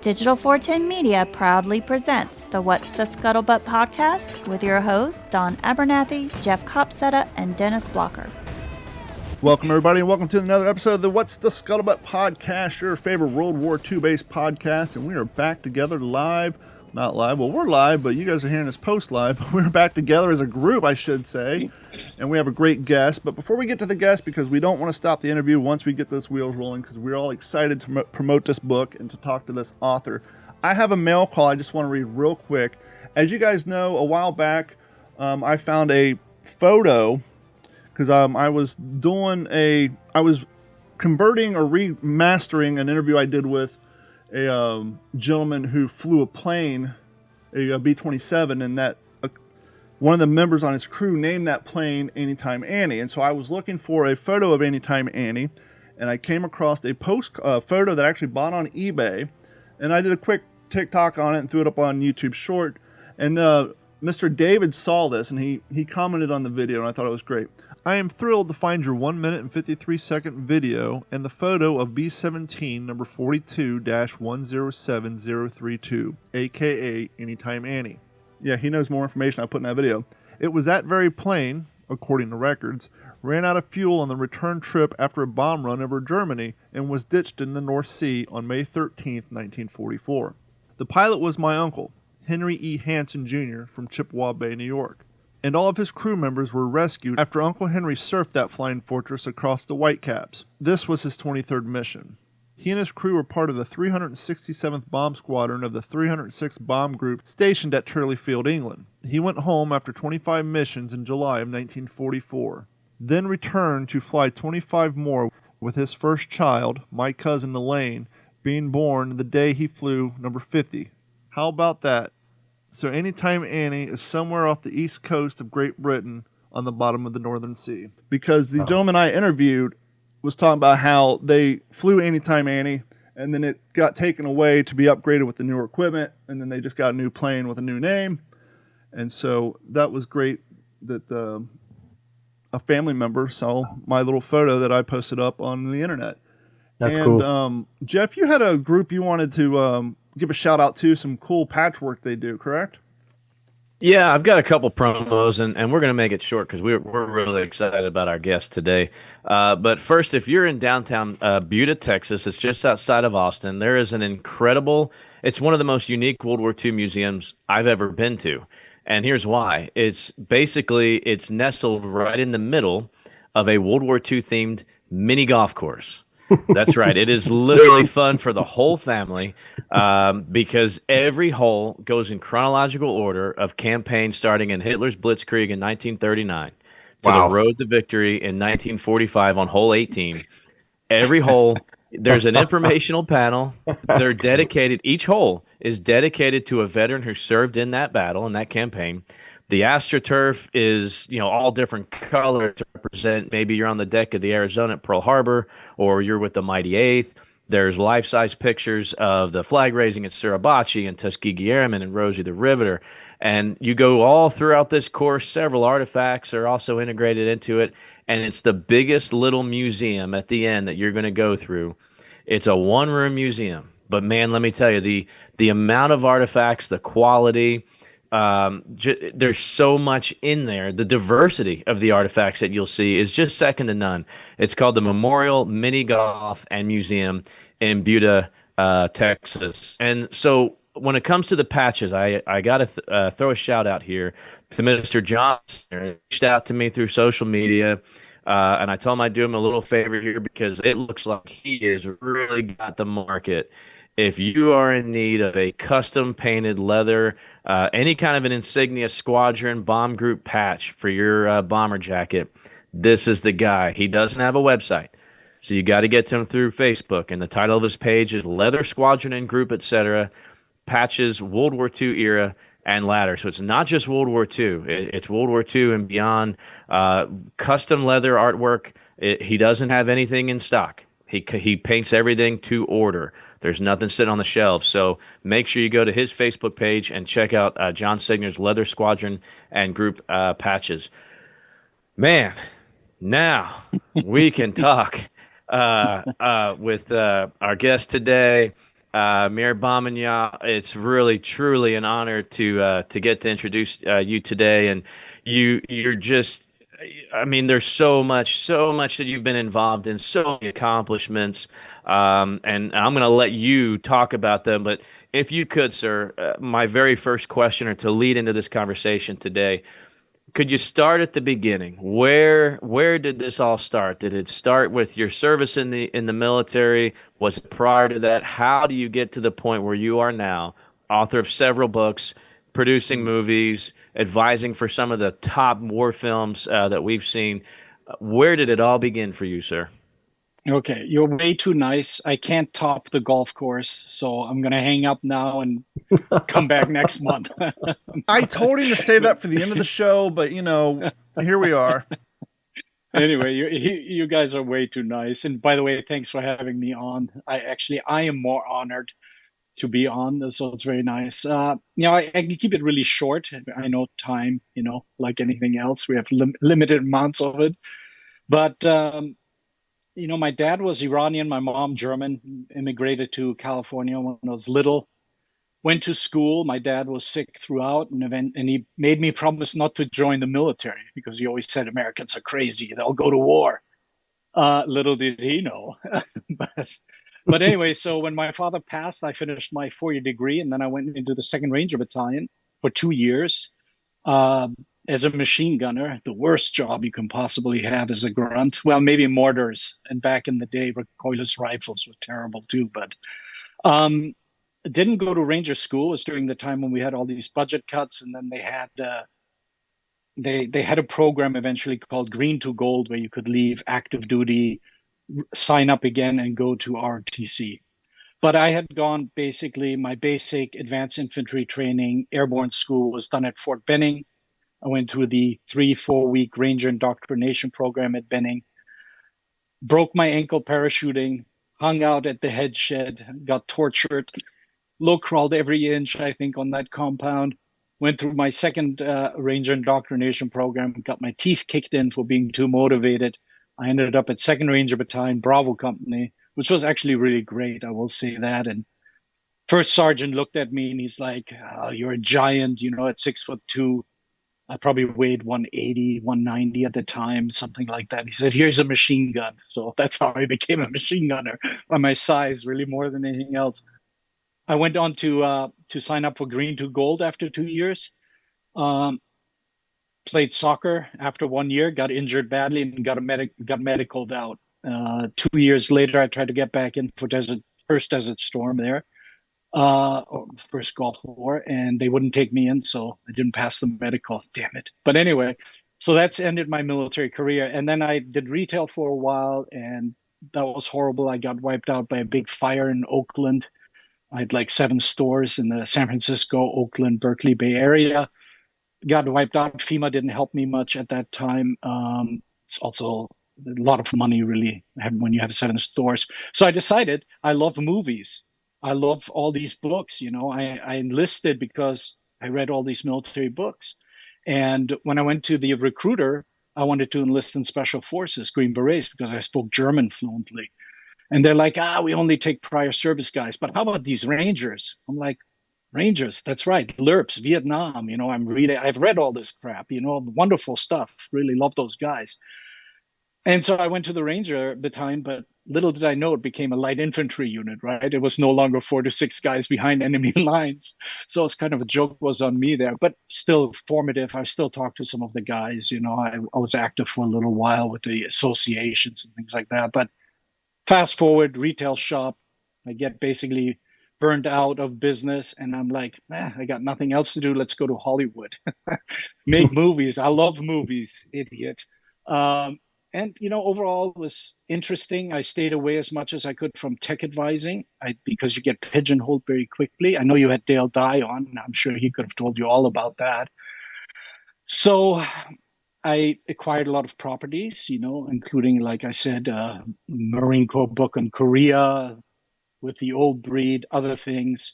Digital 410 Media proudly presents the What's the Scuttlebutt podcast with your hosts, Don Abernathy, Jeff Copsetta, and Dennis Blocker. Welcome, everybody, and welcome to another episode of the What's the Scuttlebutt podcast, your favorite World War II-based podcast, and we are back together live. Not live, well, we're live, but you guys are hearing us post-live, but we're back together as a group, I should say, and we have a great guest. But before we get to the guest, because we don't want to stop the interview once we get those wheels rolling, because we're all excited to promote this book and to talk to this author, I have a mail call I just want to read real quick. As you guys know, a while back, I found a photo, because I was converting or remastering an interview I did with a gentleman who flew a plane, a B-27, and that one of the members on his crew named that plane Anytime Annie. And so I was looking for a photo of Anytime Annie, and I came across a photo that I actually bought on eBay, and I did a quick TikTok on it and threw it up on YouTube Short. And Mr. David saw this, and he commented on the video, and I thought it was great. I am thrilled to find your 1 minute and 53 second video and the photo of B-17 number 42-107032, aka Anytime Annie. Yeah, he knows more information I put in that video. It was that very plane, according to records, ran out of fuel on the return trip after a bomb run over Germany and was ditched in the North Sea on May 13, 1944. The pilot was my uncle, Henry E. Hansen Jr. from Chippewa Bay, New York, and all of his crew members were rescued after Uncle Henry surfed that flying fortress across the Whitecaps. This was his 23rd mission. He and his crew were part of the 367th Bomb Squadron of the 306th Bomb Group stationed at Turley Field, England. He went home after 25 missions in July of 1944, then returned to fly 25 more with his first child, my cousin Elaine, being born the day he flew number 50. How about that? So Anytime Annie is somewhere off the east coast of Great Britain on the bottom of the Northern Sea. Because the gentleman I interviewed was talking about how they flew Anytime Annie, and then it got taken away to be upgraded with the newer equipment, and then they just got a new plane with a new name. And so that was great that a family member saw my little photo that I posted up on the internet. That's cool. Jeff, you had a group you wanted to give a shout out to, some cool patchwork they do, correct? Yeah, I've got a couple promos, and we're going to make it short because we're really excited about our guest today. But first, if you're in downtown Buda, Texas, it's just outside of Austin, there is an incredible, it's one of the most unique World War II museums I've ever been to. And here's why. It's nestled right in the middle of a World War II themed mini golf course. That's right. It is literally fun for the whole family because every hole goes in chronological order of campaign starting in Hitler's Blitzkrieg in 1939 to the road to victory in 1945 on hole 18. Every hole, there's an informational panel. They're dedicated. Each hole is dedicated to a veteran who served in that battle, in that campaign. The AstroTurf is, all different colors to represent. Maybe you're on the deck of the Arizona at Pearl Harbor, or you're with the Mighty Eighth. There's life-size pictures of the flag raising at Suribachi and Tuskegee Airmen and Rosie the Riveter. And you go all throughout this course. Several artifacts are also integrated into it. And it's the biggest little museum at the end that you're going to go through. It's a one-room museum. But, man, let me tell you, the amount of artifacts, the quality, there's so much in there. The diversity of the artifacts that you'll see is just second to none. It's called the Memorial Mini Golf and Museum in Buda, Texas. And so when it comes to the patches, I got to throw a shout out here to Mr. Johnson. He reached out to me through social media, and I told him I'd do him a little favor here because it looks like he has really got the market. If you are in need of a custom painted leather, any kind of an insignia squadron bomb group patch for your bomber jacket, this is the guy. He doesn't have a website, so you got to get to him through Facebook. And the title of his page is Leather Squadron and Group, etc. Patches, World War II era, and latter. So it's not just World War II. It's World War II and beyond. Custom leather artwork. He doesn't have anything in stock. He paints everything to order. There's nothing sitting on the shelves. So make sure you go to his Facebook page and check out John Signer's Leather Squadron and Group patches. Man, now we can talk with our guest today. Mayor Bahmanyar, it's really truly an honor to get to introduce you today. And you're just, I mean, there's so much that you've been involved in, so many accomplishments. And I'm going to let you talk about them. But if you could, sir, my very first question, or to lead into this conversation today, could you start at the beginning? Where did this all start? Did it start with your service in the military? Was it prior to that? How do you get to the point where you are now, author of several books, producing movies, advising for some of the top war films that we've seen? Where did it all begin for you, sir? Okay, you're way too nice. I can't top the golf course, so I'm gonna hang up now and come back next month. I told him to save that for the end of the show, but here we are. Anyway, you guys are way too nice. And by the way, thanks for having me on. I am more honored to be on, so it's very nice. I can keep it really short. I know time, like anything else, we have limited amounts of it. But my dad was Iranian, my mom German, immigrated to California when I was little. Went to school. My dad was sick throughout, and he made me promise not to join the military because he always said Americans are crazy; they'll go to war. Little did he know. but but anyway, so when my father passed, I finished my 4-year degree, and then I went into the Second Ranger Battalion for 2 years uh, as a machine gunner. The worst job you can possibly have as a grunt. Well, maybe mortars, and back in the day, recoilless rifles were terrible too. But um, didn't go to Ranger school. It was during the time when we had all these budget cuts, and then they had a program eventually called Green to Gold, where you could leave active duty, sign up again, and go to RTC. But I had gone basically my basic advanced infantry training, airborne school was done at Fort Benning. I went through the 3-4 week Ranger indoctrination program at Benning, broke my ankle parachuting, hung out at the head shed, got tortured, low crawled every inch, I think, on that compound. Went through my second Ranger indoctrination program, got my teeth kicked in for being too motivated. I ended up at Second Ranger Battalion, Bravo Company, which was actually really great. I will say that. And first sergeant looked at me and he's like, oh, "You're a giant, at 6'2". I probably weighed 180, 190 at the time, something like that. He said, "Here's a machine gun." So that's how I became a machine gunner, by my size, really more than anything else. I went on to sign up for Green to Gold after 2 years. Um, Played soccer after 1 year, got injured badly, and got medicaled out. 2 years later, I tried to get back in for first Desert Storm there, or first Gulf War, and they wouldn't take me in, so I didn't pass the medical. Damn it! But anyway, so that's ended my military career, and then I did retail for a while, and that was horrible. I got wiped out by a big fire in Oakland. I had like 7 stores in the San Francisco, Oakland, Berkeley Bay Area. Got wiped out. FEMA didn't help me much at that time. It's also a lot of money, really, when you have 7 stores. So I decided I love movies. I love all these books. I enlisted because I read all these military books. And when I went to the recruiter, I wanted to enlist in Special Forces, Green Berets, because I spoke German fluently. And they're like, we only take prior service guys. But how about these Rangers? I'm like, Rangers, that's right. LERPs, Vietnam. I've read all this crap, wonderful stuff. Really love those guys. And so I went to the Ranger Battalion, but little did I know it became a light infantry unit, right? It was no longer 4 to 6 guys behind enemy lines. So it's kind of a joke was on me there, but still formative. I still talk to some of the guys. I was active for a little while with the associations and things like that. But fast forward, retail shop, I get basically burned out of business, and I'm like, I got nothing else to do. Let's go to Hollywood, make movies. I love movies, idiot. And overall, it was interesting. I stayed away as much as I could from tech advising, because you get pigeonholed very quickly. I know you had Dale Dye on, and I'm sure he could have told you all about that. So I acquired a lot of properties, including, like I said, Marine Corps book on Korea with the old breed, other things.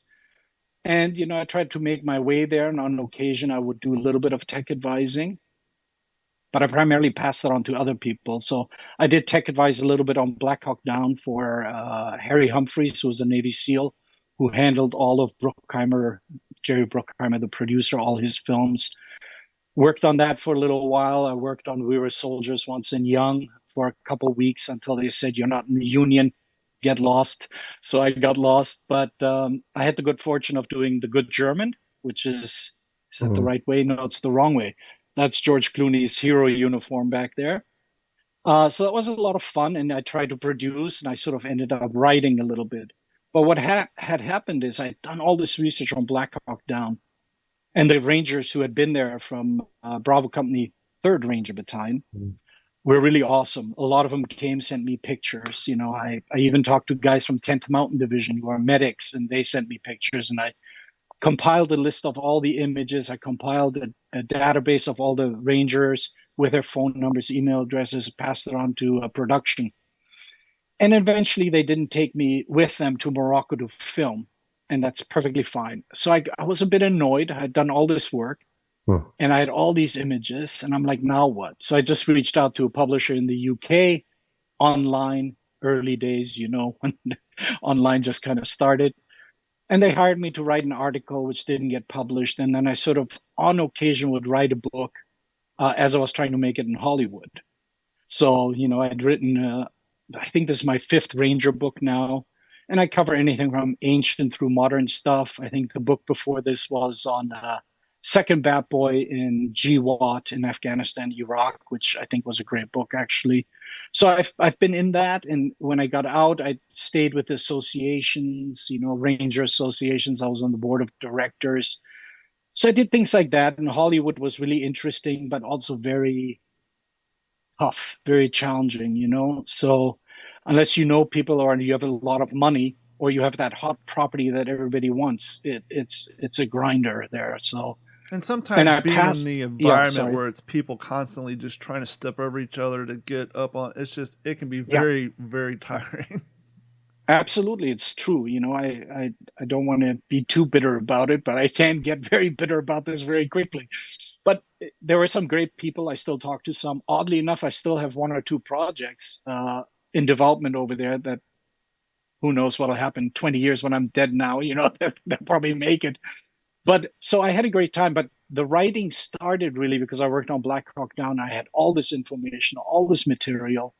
And, I tried to make my way there. And on occasion, I would do a little bit of tech advising, but I primarily passed it on to other people. So I did tech advise a little bit on Black Hawk Down for Harry Humphreys, who was a Navy SEAL who handled all of Bruckheimer, Jerry Bruckheimer, the producer, all his films. Worked on that for a little while. I worked on We Were Soldiers Once and Young for a couple of weeks until they said, you're not in the union, get lost. So I got lost. But I had the good fortune of doing The Good German, which is that the right way? No, it's the wrong way. That's George Clooney's hero uniform back there. So that was a lot of fun. And I tried to produce, and I sort of ended up writing a little bit. But what had happened is I'd done all this research on Black Hawk Down. And the Rangers who had been there from Bravo Company 3rd Ranger Battalion were really awesome. A lot of them came, sent me pictures. You know, I even talked to guys from 10th Mountain Division who are medics, and they sent me pictures. And I compiled a list of all the images. I compiled a database of all the Rangers with their phone numbers, email addresses, passed it on to production. And eventually they didn't take me with them to Morocco to film. And that's perfectly fine. So I was a bit annoyed. I had done all this work and I had all these images, and I'm like, now what? So I just reached out to a publisher in the UK, online, early days, you know, when online just kind of started. And they hired me to write an article, which didn't get published. And then I sort of, on occasion, would write a book as I was trying to make it in Hollywood. So, you know, I'd written, I think this is my 5th Ranger book now. And I cover anything from ancient through modern stuff. I think the book before this was on Second Bat Boy in GWAT in Afghanistan, Iraq, which I think was a great book, actually. So I've been in that. And when I got out, I stayed with associations, you know, Ranger associations. I was on the board of directors. So I did things like that. And Hollywood was really interesting, but also very tough, very challenging, you know. So unless you know people or you have a lot of money or you have that hot property that everybody wants, it's a grinder there. So and sometimes I being passed, in the environment yeah, where it's people constantly just trying to step over each other to get up on, it can be very, very tiring. Absolutely, it's true. You know, I don't want to be too bitter about it, but I can get very bitter about this very quickly. But there were some great people. I still talk to some. Oddly enough, I still have 1 or 2 projects in development over there that who knows what'll happen 20 years when I'm dead now, you know, they'll probably make it. But so I had a great time, but the writing started really because I worked on Black Hawk Down. I had all this information, all this material.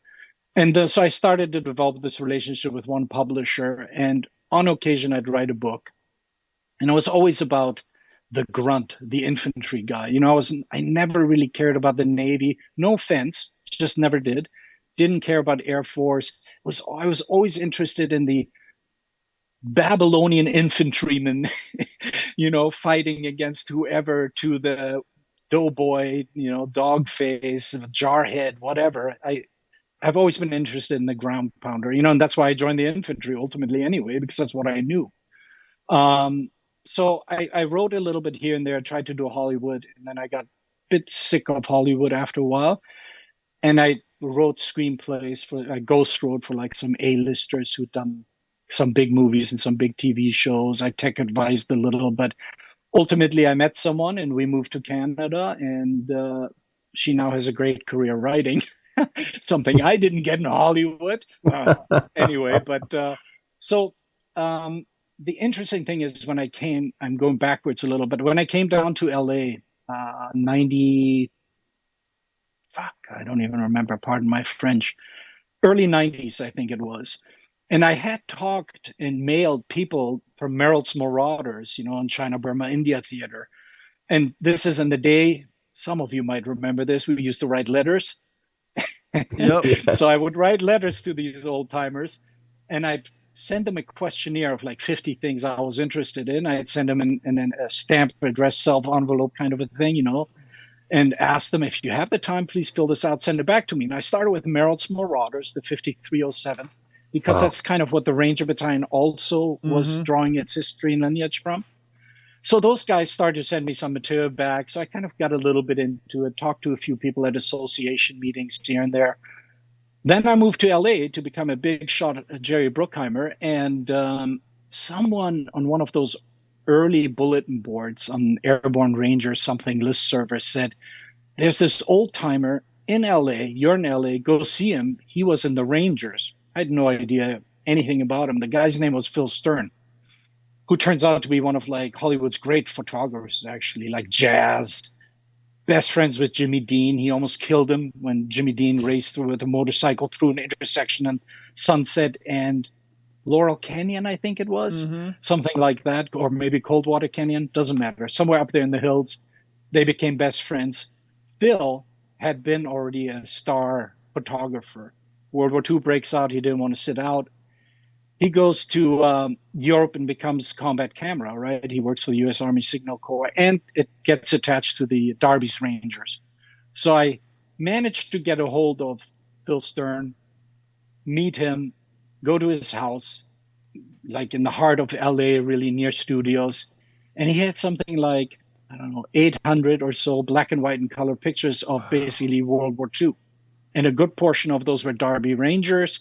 And so I started to develop this relationship with one publisher. And on occasion, I'd write a book. And it was always about the grunt, the infantry guy. You know, I never really cared about the Navy. No offense, just never did. Didn't care about Air Force. I was always interested in the Babylonian infantryman, you know, fighting against whoever, to the doughboy, you know, dog face, jarhead, whatever. I've always been interested in the ground pounder, you know, and that's why I joined the infantry ultimately anyway, because that's what I knew. So I wrote a little bit here and there, tried to do Hollywood, and then I got a bit sick of Hollywood after a while. And I wrote screenplays I ghost wrote for like some A-listers who'd done some big movies and some big TV shows. I tech advised a little, but ultimately I met someone and we moved to Canada, and she now has a great career writing. Something I didn't get in Hollywood. Anyway, but so the interesting thing is when I'm going backwards a little, but when I came down to LA, 90, I don't even remember, pardon my French, early 90s, I think it was. And I had talked and mailed people from Merrill's Marauders, you know, on China, Burma, India theater. And this is in the day, some of you might remember this, we used to write letters. Yep. So I would write letters to these old timers, and I'd send them a questionnaire of like 50 things I was interested in. I'd send them in then a stamped address self envelope kind of a thing, you know, and ask them, if you have the time, please fill this out, send it back to me. And I started with Merrill's Marauders, the 5307, because that's kind of what the Ranger Battalion also was drawing its history and lineage from. So those guys started to send me some material back. So I kind of got a little bit into it, talked to a few people at association meetings here and there. Then I moved to LA to become a big shot at Jerry Bruckheimer. And someone on one of those early bulletin boards on Airborne Ranger something list server said, there's this old timer in LA. You're in LA. Go see him. He was in the Rangers. I had no idea anything about him. The guy's name was Phil Stern. who turns out to be one of like Hollywood's great photographers, actually, like jazz. Best friends with Jimmy Dean. He almost killed him when Jimmy Dean raced through with a motorcycle through an intersection in Sunset and Laurel Canyon, I think it was, something like that, or maybe Coldwater Canyon, doesn't matter. Somewhere up there in the hills, they became best friends. Phil had been already a star photographer. World War II breaks out. He didn't want to sit out. He goes to Europe and becomes combat camera, right? He works for the U.S. Army Signal Corps, and it gets attached to the Darby's Rangers. So I managed to get a hold of Phil Stern, meet him, go to his house, like in the heart of LA, really near studios. And he had something like, I don't know, 800 or so black and white and color pictures of basically World War II. And a good portion of those were Derby Rangers.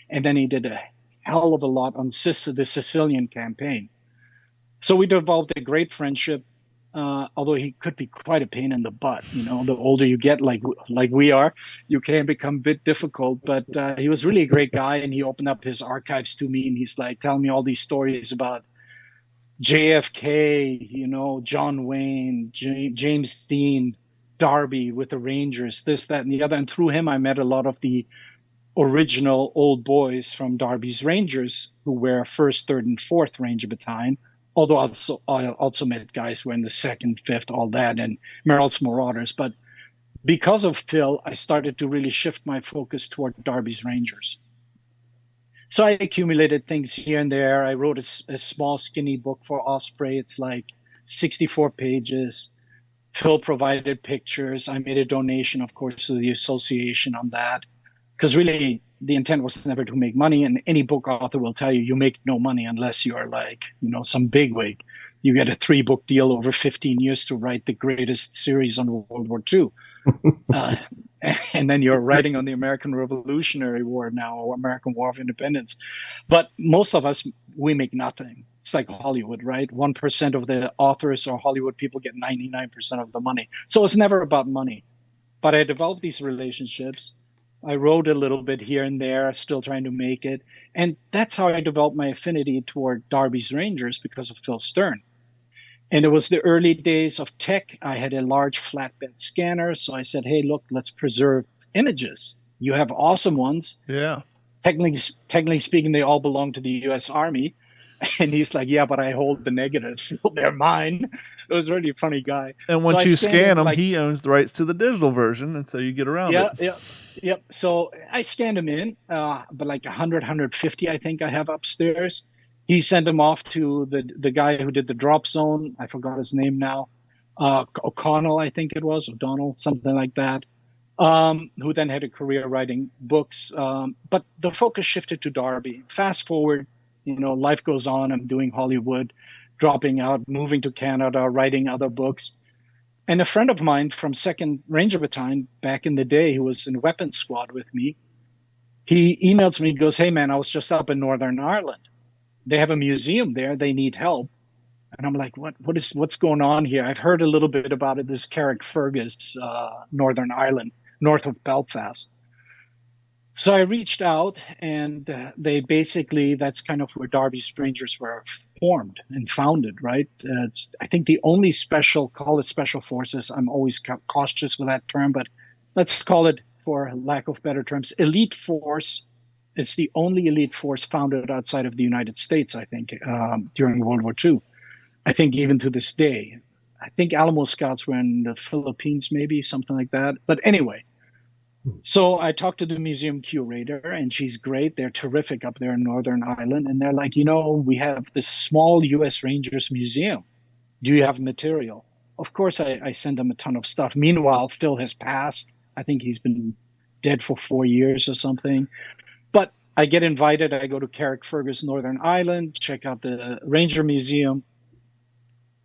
And then he did a hell of a lot on the Sicilian campaign. So we developed a great friendship, although he could be quite a pain in the butt. You know, the older you get, like we are, you can become a bit difficult. But he was really a great guy, and he opened up his archives to me, and he's like telling me all these stories about JFK, you know, John Wayne, James Dean, Darby with the Rangers, this, that, and the other. And through him, I met a lot of the original old boys from Darby's Rangers who were 1st, 3rd, and 4th Ranger Battalion. Although I also met guys who were in the 2nd, 5th, all that, and Merrill's Marauders. But because of Phil, I started to really shift my focus toward Darby's Rangers. So I accumulated things here and there. I wrote a small, skinny book for Osprey. It's like 64 pages. Phil provided pictures. I made a donation, of course, to the association on that. Because really, the intent was never to make money. And any book author will tell you, you make no money unless you are like, you know, some bigwig. You get a 3-book deal over 15 years to write the greatest series on World War II. And then you're writing on the American Revolutionary War now, or American War of Independence. But most of us, we make nothing. It's like Hollywood, right? 1% of the authors or Hollywood people get 99% of the money. So it's never about money. But I developed these relationships. I wrote a little bit here and there, still trying to make it. And that's how I developed my affinity toward Darby's Rangers, because of Phil Stern. And it was the early days of tech. I had a large flatbed scanner. So I said, hey, look, let's preserve images. You have awesome ones. Yeah. Technically speaking, they all belong to the U.S. Army. And he's like, yeah, but I hold the negatives. So they're mine. It was a really funny guy. And once so you scan them, he owns the rights to the digital version. And so you get around it. Yeah. So I scanned them in, but like 100, 150, I think I have upstairs. He sent them off to the guy who did the drop zone. I forgot his name now. O'Connell, I think it was, O'Donnell, something like that. Who then had a career writing books. But the focus shifted to Darby. Fast forward, you know, life goes on. I'm doing Hollywood, dropping out, moving to Canada, writing other books. And a friend of mine from 2nd Ranger Battalion back in the day, who was in Weapons Squad with me, he emails me, he goes, hey, man, I was just up in Northern Ireland. They have a museum there. They need help. And I'm like, what's going on here? I've heard a little bit about it, this Carrickfergus, Northern Ireland, north of Belfast. So I reached out, and they basically, that's kind of where Darby's Rangers were formed and founded, right? It's, I think, the only call it special forces. I'm always cautious with that term, but let's call it, for lack of better terms, elite force. It's the only elite force founded outside of the United States, I think, during World War II. I think even to this day. I think Alamo Scouts were in the Philippines, maybe, something like that. But anyway, so I talked to the museum curator, and she's great. They're terrific up there in Northern Ireland. And they're like, you know, we have this small U.S. Rangers museum. Do you have material? Of course, I send them a ton of stuff. Meanwhile, Phil has passed. I think he's been dead for 4 years or something. But I get invited. I go to Carrickfergus, Northern Ireland, check out the Ranger Museum,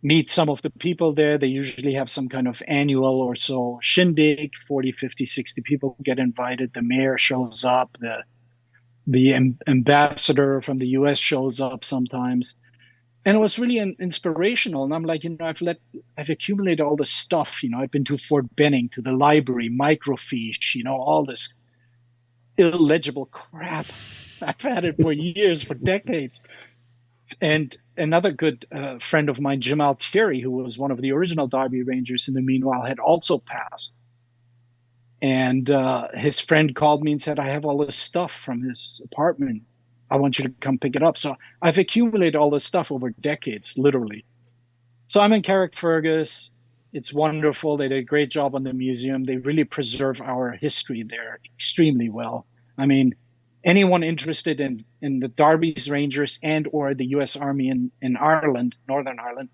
meet some of the people there. They usually have some kind of annual or so shindig. 40, 50, 60 people get invited. The mayor shows up. The ambassador from the U.S. shows up sometimes. And it was really inspirational. And I'm like, you know, I've accumulated all this stuff. You know, I've been to Fort Benning, to the library, microfiche, you know, all this illegible crap. I've had it for years, for decades. And another good friend of mine, Jim Altieri, who was one of the original Derby Rangers in the meanwhile, had also passed. And his friend called me and said, I have all this stuff from his apartment. I want you to come pick it up. So I've accumulated all this stuff over decades, literally. So I'm in Carrickfergus. It's wonderful. They did a great job on the museum. They really preserve our history there extremely well. I mean, anyone interested in the Darby's Rangers and or the U.S. Army in Ireland, Northern Ireland,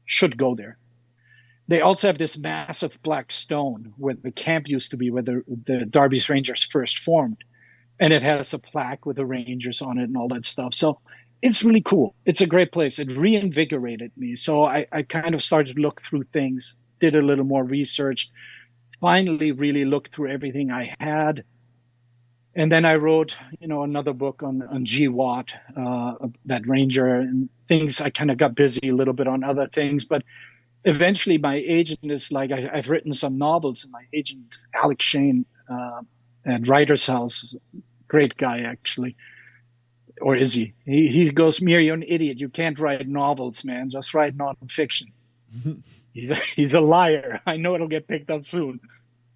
should go there. They also have this massive black stone where the camp used to be, where the Darby's Rangers first formed. And it has a plaque with the Rangers on it and all that stuff. So it's really cool. It's a great place. It reinvigorated me. So I kind of started to look through things, did a little more research, finally really looked through everything I had. And then I wrote, another book on G. Watt, that Ranger, and things. I kind of got busy a little bit on other things, but eventually my agent is like, I've written some novels, and my agent, Alex Shane, at Writer's House, great guy actually, or is he? He goes, Mir, you're an idiot. You can't write novels, man. Just write nonfiction. He's a liar. I know it'll get picked up soon.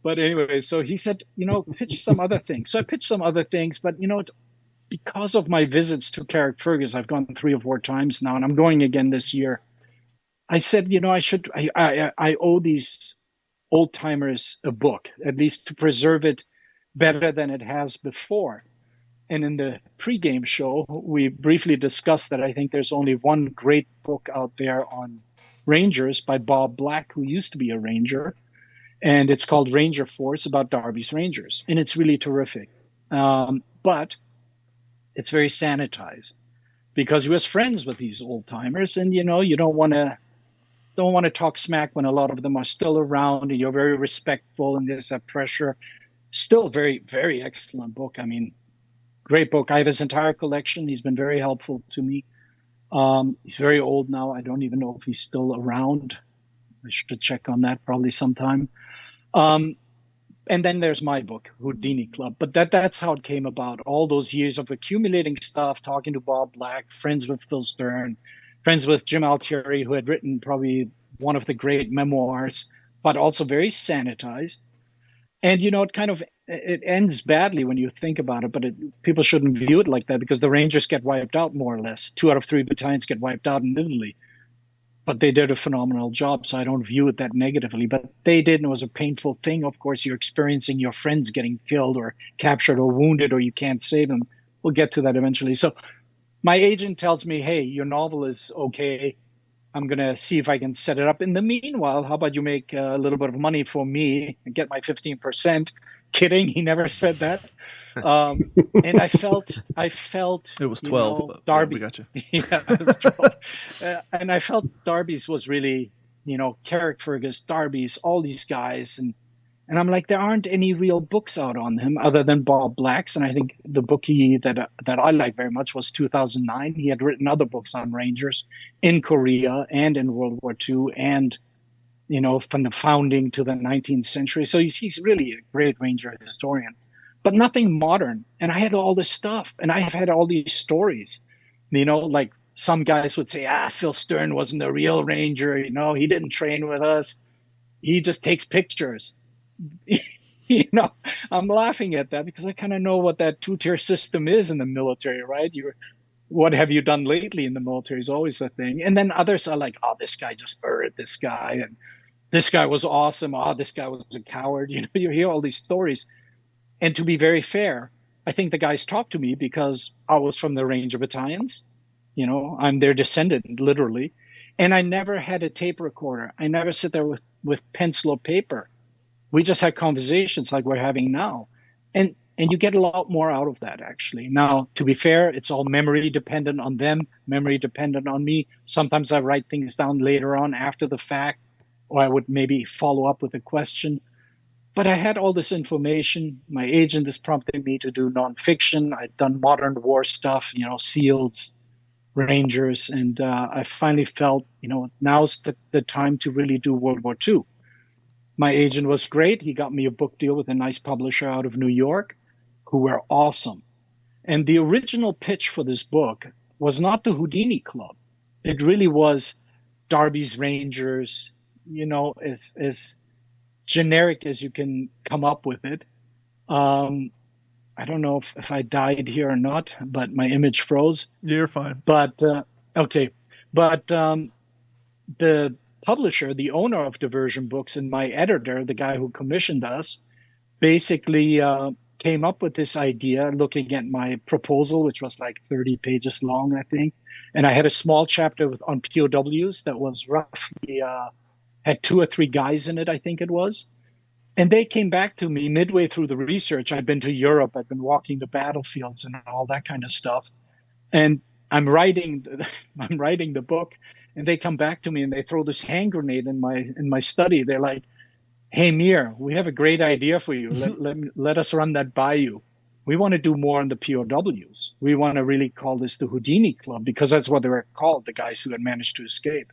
But anyway, so he said, pitch some other things. So I pitched some other things, but because of my visits to Carrickfergus, I've gone 3 or 4 times now, and I'm going again this year. I said, I owe these old timers a book, at least to preserve it better than it has before. And in the pregame show, we briefly discussed that I think there's only one great book out there on Rangers by Bob Black, who used to be a Ranger. And it's called Ranger Force, about Darby's Rangers. And it's really terrific. But it's very sanitized because he was friends with these old timers. And, you don't want to talk smack when a lot of them are still around, and you're very respectful, and there's that pressure. Still very, very excellent book. I mean, great book. I have his entire collection. He's been very helpful to me. He's very old now. I don't even know if he's still around. I should check on that probably sometime. And then there's my book, Houdini Club. But that's how it came about. All those years of accumulating stuff, talking to Bob Black, friends with Phil Stern, friends with Jim Altieri, who had written probably one of the great memoirs, but also very sanitized. And, it ends badly when you think about it, but people shouldn't view it like that, because the Rangers get wiped out more or less. 2 out of 3 battalions get wiped out in Italy. But they did a phenomenal job, so I don't view it that negatively. But they did, and it was a painful thing. Of course, you're experiencing your friends getting killed or captured or wounded, or you can't save them. We'll get to that eventually. So my agent tells me, hey, your novel is okay. I'm going to see if I can set it up. In the meanwhile, how about you make a little bit of money for me and get my 15%? Kidding. He never said that. And I felt it was 12. Darby's. We got you. Yeah, it was 12. And I felt Darby's was really, Carrickfergus, Darby's, all these guys. And I'm like, there aren't any real books out on him other than Bob Black's. And I think the book that I like very much was 2009. He had written other books on Rangers in Korea and in World War II, and from the founding to the 19th century. So he's really a great Ranger historian, but nothing modern. And I had all this stuff, and I have had all these stories, like some guys would say, Phil Stern wasn't a real Ranger. He didn't train with us. He just takes pictures. I'm laughing at that because I kind of know what that 2-tier system is in the military, right? What have you done lately in the military is always the thing. And then others are like, oh, this guy just murdered this guy, and this guy was awesome. Oh, this guy was a coward. You hear all these stories. And to be very fair, I think the guys talked to me because I was from the Ranger battalions. I'm their descendant, literally. And I never had a tape recorder. I never sit there with pencil or paper. We just had conversations like we're having now. And you get a lot more out of that, actually. Now, to be fair, it's all memory dependent on them, memory dependent on me. Sometimes I write things down later on after the fact, or I would maybe follow up with a question. But I had all this information. My agent is prompting me to do nonfiction. I'd done modern war stuff, SEALs, Rangers, and I finally felt, now's the time to really do World War II. My agent was great. He got me a book deal with a nice publisher out of New York, who were awesome. And the original pitch for this book was not the Houdini Club. It really was Darby's Rangers, as generic as you can come up with it. I don't know if I died here or not, but my image froze. Yeah, you're fine. But okay. But the publisher, the owner of Diversion Books, and my editor, the guy who commissioned us, basically came up with this idea looking at my proposal, which was like 30 pages long, I think. And I had a small chapter on POWs that was roughly, had 2 or 3 guys in it, I think it was. And they came back to me midway through the research. I'd been to Europe, I'd been walking the battlefields and all that kind of stuff. And I'm writing the book, and they come back to me and they throw this hand grenade in my study. They're like, "Hey Mir, we have a great idea for you. Let us run that by you. We want to do more on the POWs. We want to really call this the Houdini Club, because that's what they were called, the guys who had managed to escape."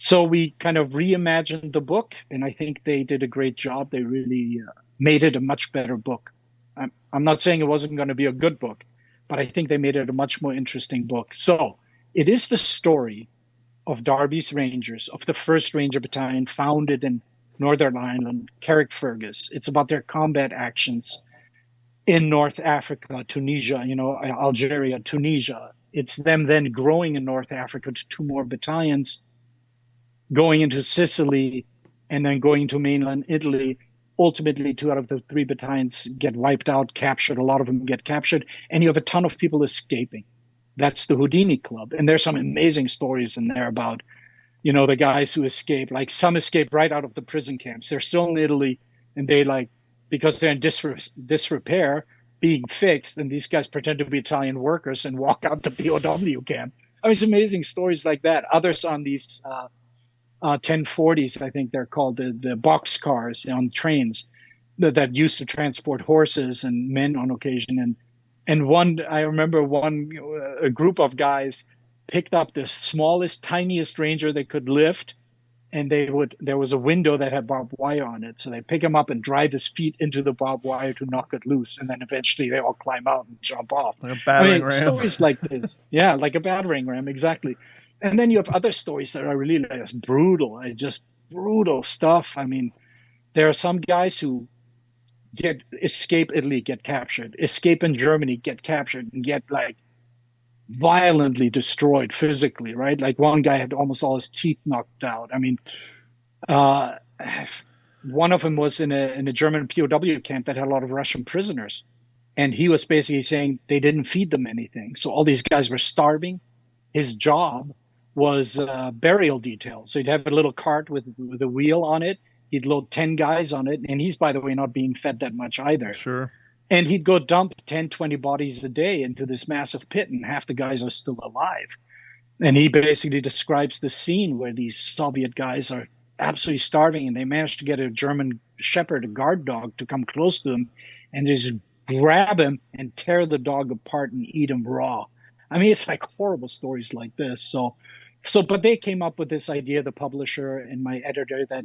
So we kind of reimagined the book, and I think they did a great job. They really made it a much better book. I'm not saying it wasn't going to be a good book, but I think they made it a much more interesting book. So it is the story of Darby's Rangers, of the 1st Ranger Battalion founded in Northern Ireland, Carrickfergus. It's about their combat actions in North Africa, Tunisia, Algeria, Tunisia. It's them then growing in North Africa to 2 more battalions, going into Sicily, and then going to mainland Italy. Ultimately, 2 out of the 3 battalions get wiped out, captured. A lot of them get captured, and you have a ton of people escaping. That's the Houdini Club. And there's some amazing stories in there about, the guys who escape. Like, some escape right out of the prison camps. They're still in Italy, and they, because they're in disrepair, being fixed, and these guys pretend to be Italian workers and walk out the POW camp. I mean, it's amazing stories like that. Others on these 1040s, I think they're called, the box cars on trains that used to transport horses and men on occasion. And I remember a group of guys picked up the smallest, tiniest Ranger they could lift, and there was a window that had barbed wire on it. So they pick him up and drive his feet into the barbed wire to knock it loose. And then eventually they all climb out and jump off. Like a battering ram. Stories like this. Yeah, like a battering ram, exactly. And then you have other stories that are really just brutal stuff. I mean, there are some guys who escape Italy, get captured, escape in Germany, get captured, and get violently destroyed physically, right? Like, one guy had almost all his teeth knocked out. I mean, one of them was in a German POW camp that had a lot of Russian prisoners, and he was basically saying they didn't feed them anything, so all these guys were starving. His job was burial detail. So he'd have a little cart with a wheel on it. He'd load 10 guys on it, and he's, by the way, not being fed that much either. Sure. And he'd go dump 10, 20 bodies a day into this massive pit, and half the guys are still alive. And he basically describes the scene where these Soviet guys are absolutely starving, and they manage to get a German shepherd, a guard dog, to come close to them and just grab him and tear the dog apart and eat him raw. I mean, it's like horrible stories like this. But they came up with this idea, the publisher and my editor, that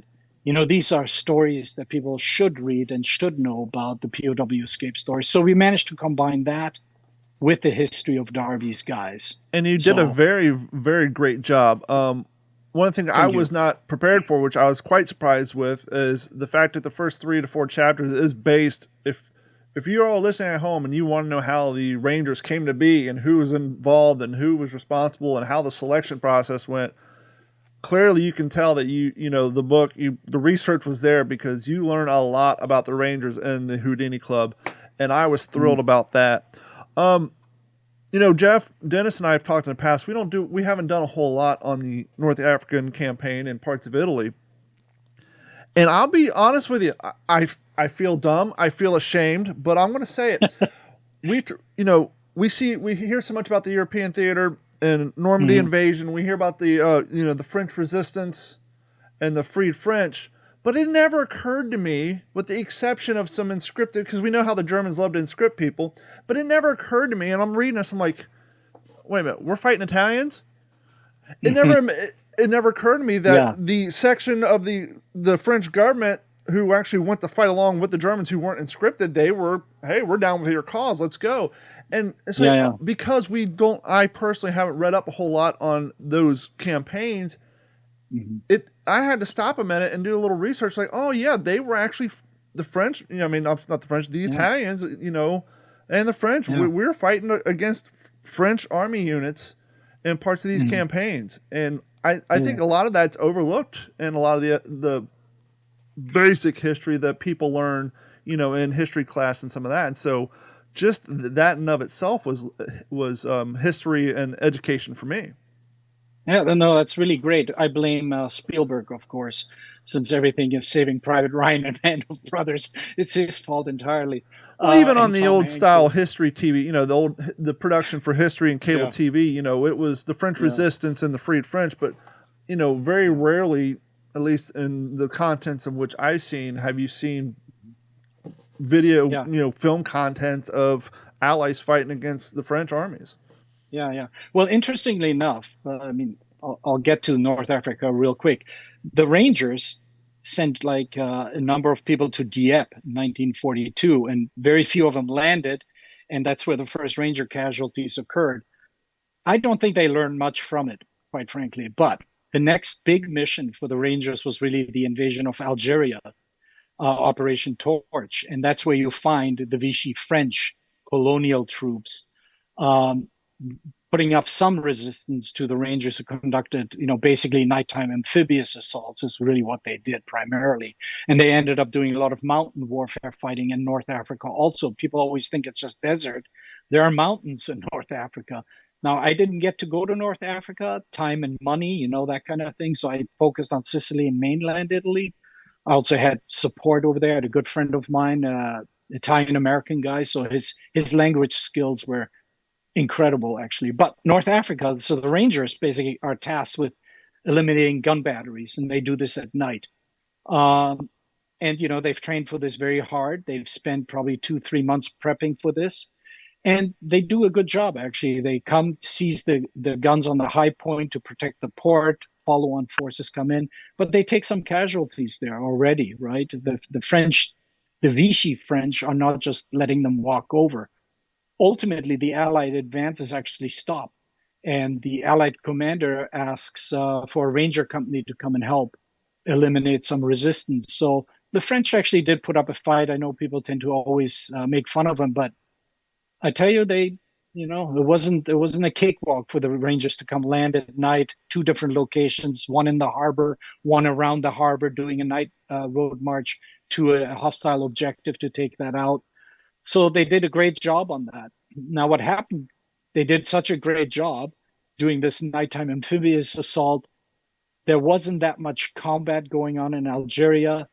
these are stories that people should read and should know about, the POW escape stories. So we managed to combine that with the history of Darby's guys. And you did a very, very great job. One thing I was not prepared for, which I was quite surprised with, is the fact that the first 3 to 4 chapters is based, if you're all listening at home and you want to know how the Rangers came to be and who was involved and who was responsible and how the selection process went, clearly you can tell that the research was there, because you learn a lot about the Rangers and the Houdini Club, and I was thrilled about that. Jeff, Dennis, and I have talked in the past. We haven't done a whole lot on the North African campaign in parts of Italy, and I'll be honest with you, I feel dumb, I feel ashamed, but I'm going to say it. We hear so much about the European theater and Normandy invasion. We hear about the French resistance and the freed French, but it never occurred to me, with the exception of some inscripted, because we know how the Germans love to inscript people, but it never occurred to me, and I'm reading this, I'm like, wait a minute, we're fighting Italians? It never occurred to me that the section of the French government who actually went to fight along with the Germans who weren't inscripted, they were, hey, we're down with your cause, let's go. And it's Yeah, like, yeah. because I personally haven't read up a whole lot on those campaigns. I had to stop a minute and do a little research. Like, oh yeah, they were actually the French. I mean, not the French, the Italians. And the French. Yeah. We're fighting against French army units in parts of these campaigns, and I think a lot of that's overlooked in a lot of the basic history that people learn, in history class and some of that. And so, just that in of itself was history and education for me. Yeah, no, that's really great. I blame Spielberg, of course, since everything is Saving Private Ryan and Band of Brothers. It's his fault entirely. Well, even on And the Tom old Hanks style is, history TV, the production for history and cable yeah, TV, it was the French yeah, Resistance and the Freed French, but very rarely, at least in the contents of which I've seen, have you seen video, yeah, film content of allies fighting against the French armies. yeah, yeah. Well, interestingly enough, I mean, I'll get to North Africa real quick. The Rangers sent like a number of people to Dieppe in 1942, and very few of them landed, and that's where the first Ranger casualties occurred. I don't think they learned much from it, quite frankly. But the next big mission for the Rangers was really the invasion of Algeria, Operation Torch, and that's where you find the Vichy French colonial troops um, putting up some resistance to the Rangers who conducted, basically nighttime amphibious assaults is really what they did primarily. And they ended up doing a lot of mountain warfare fighting in North Africa. Also, people always think it's just desert. There are mountains in North Africa. Now, I didn't get to go to North Africa, time and money, that kind of thing. So I focused on Sicily and mainland Italy. I also had support over there. I had a good friend of mine, Italian American guy. So his language skills were incredible, actually. But North Africa, so the Rangers basically are tasked with eliminating gun batteries, and they do this at night. And they've trained for this very hard. They've spent probably 2-3 months prepping for this, and they do a good job. Actually, they come seize the guns on the high point to protect the port. Follow-on forces come in, but they take some casualties there already, right? The French, the Vichy French, are not just letting them walk over. Ultimately, the Allied advances actually stop, and the Allied commander asks for a ranger company to come and help eliminate some resistance. So the French actually did put up a fight. I know people tend to always make fun of them, but I tell you, it wasn't a cakewalk for the Rangers to come land at night, two different locations, one in the harbor, one around the harbor, doing a night road march to a hostile objective to take that out. So they did a great job on that. Now, what happened? They did such a great job doing this nighttime amphibious assault. There wasn't that much combat going on in Algeria.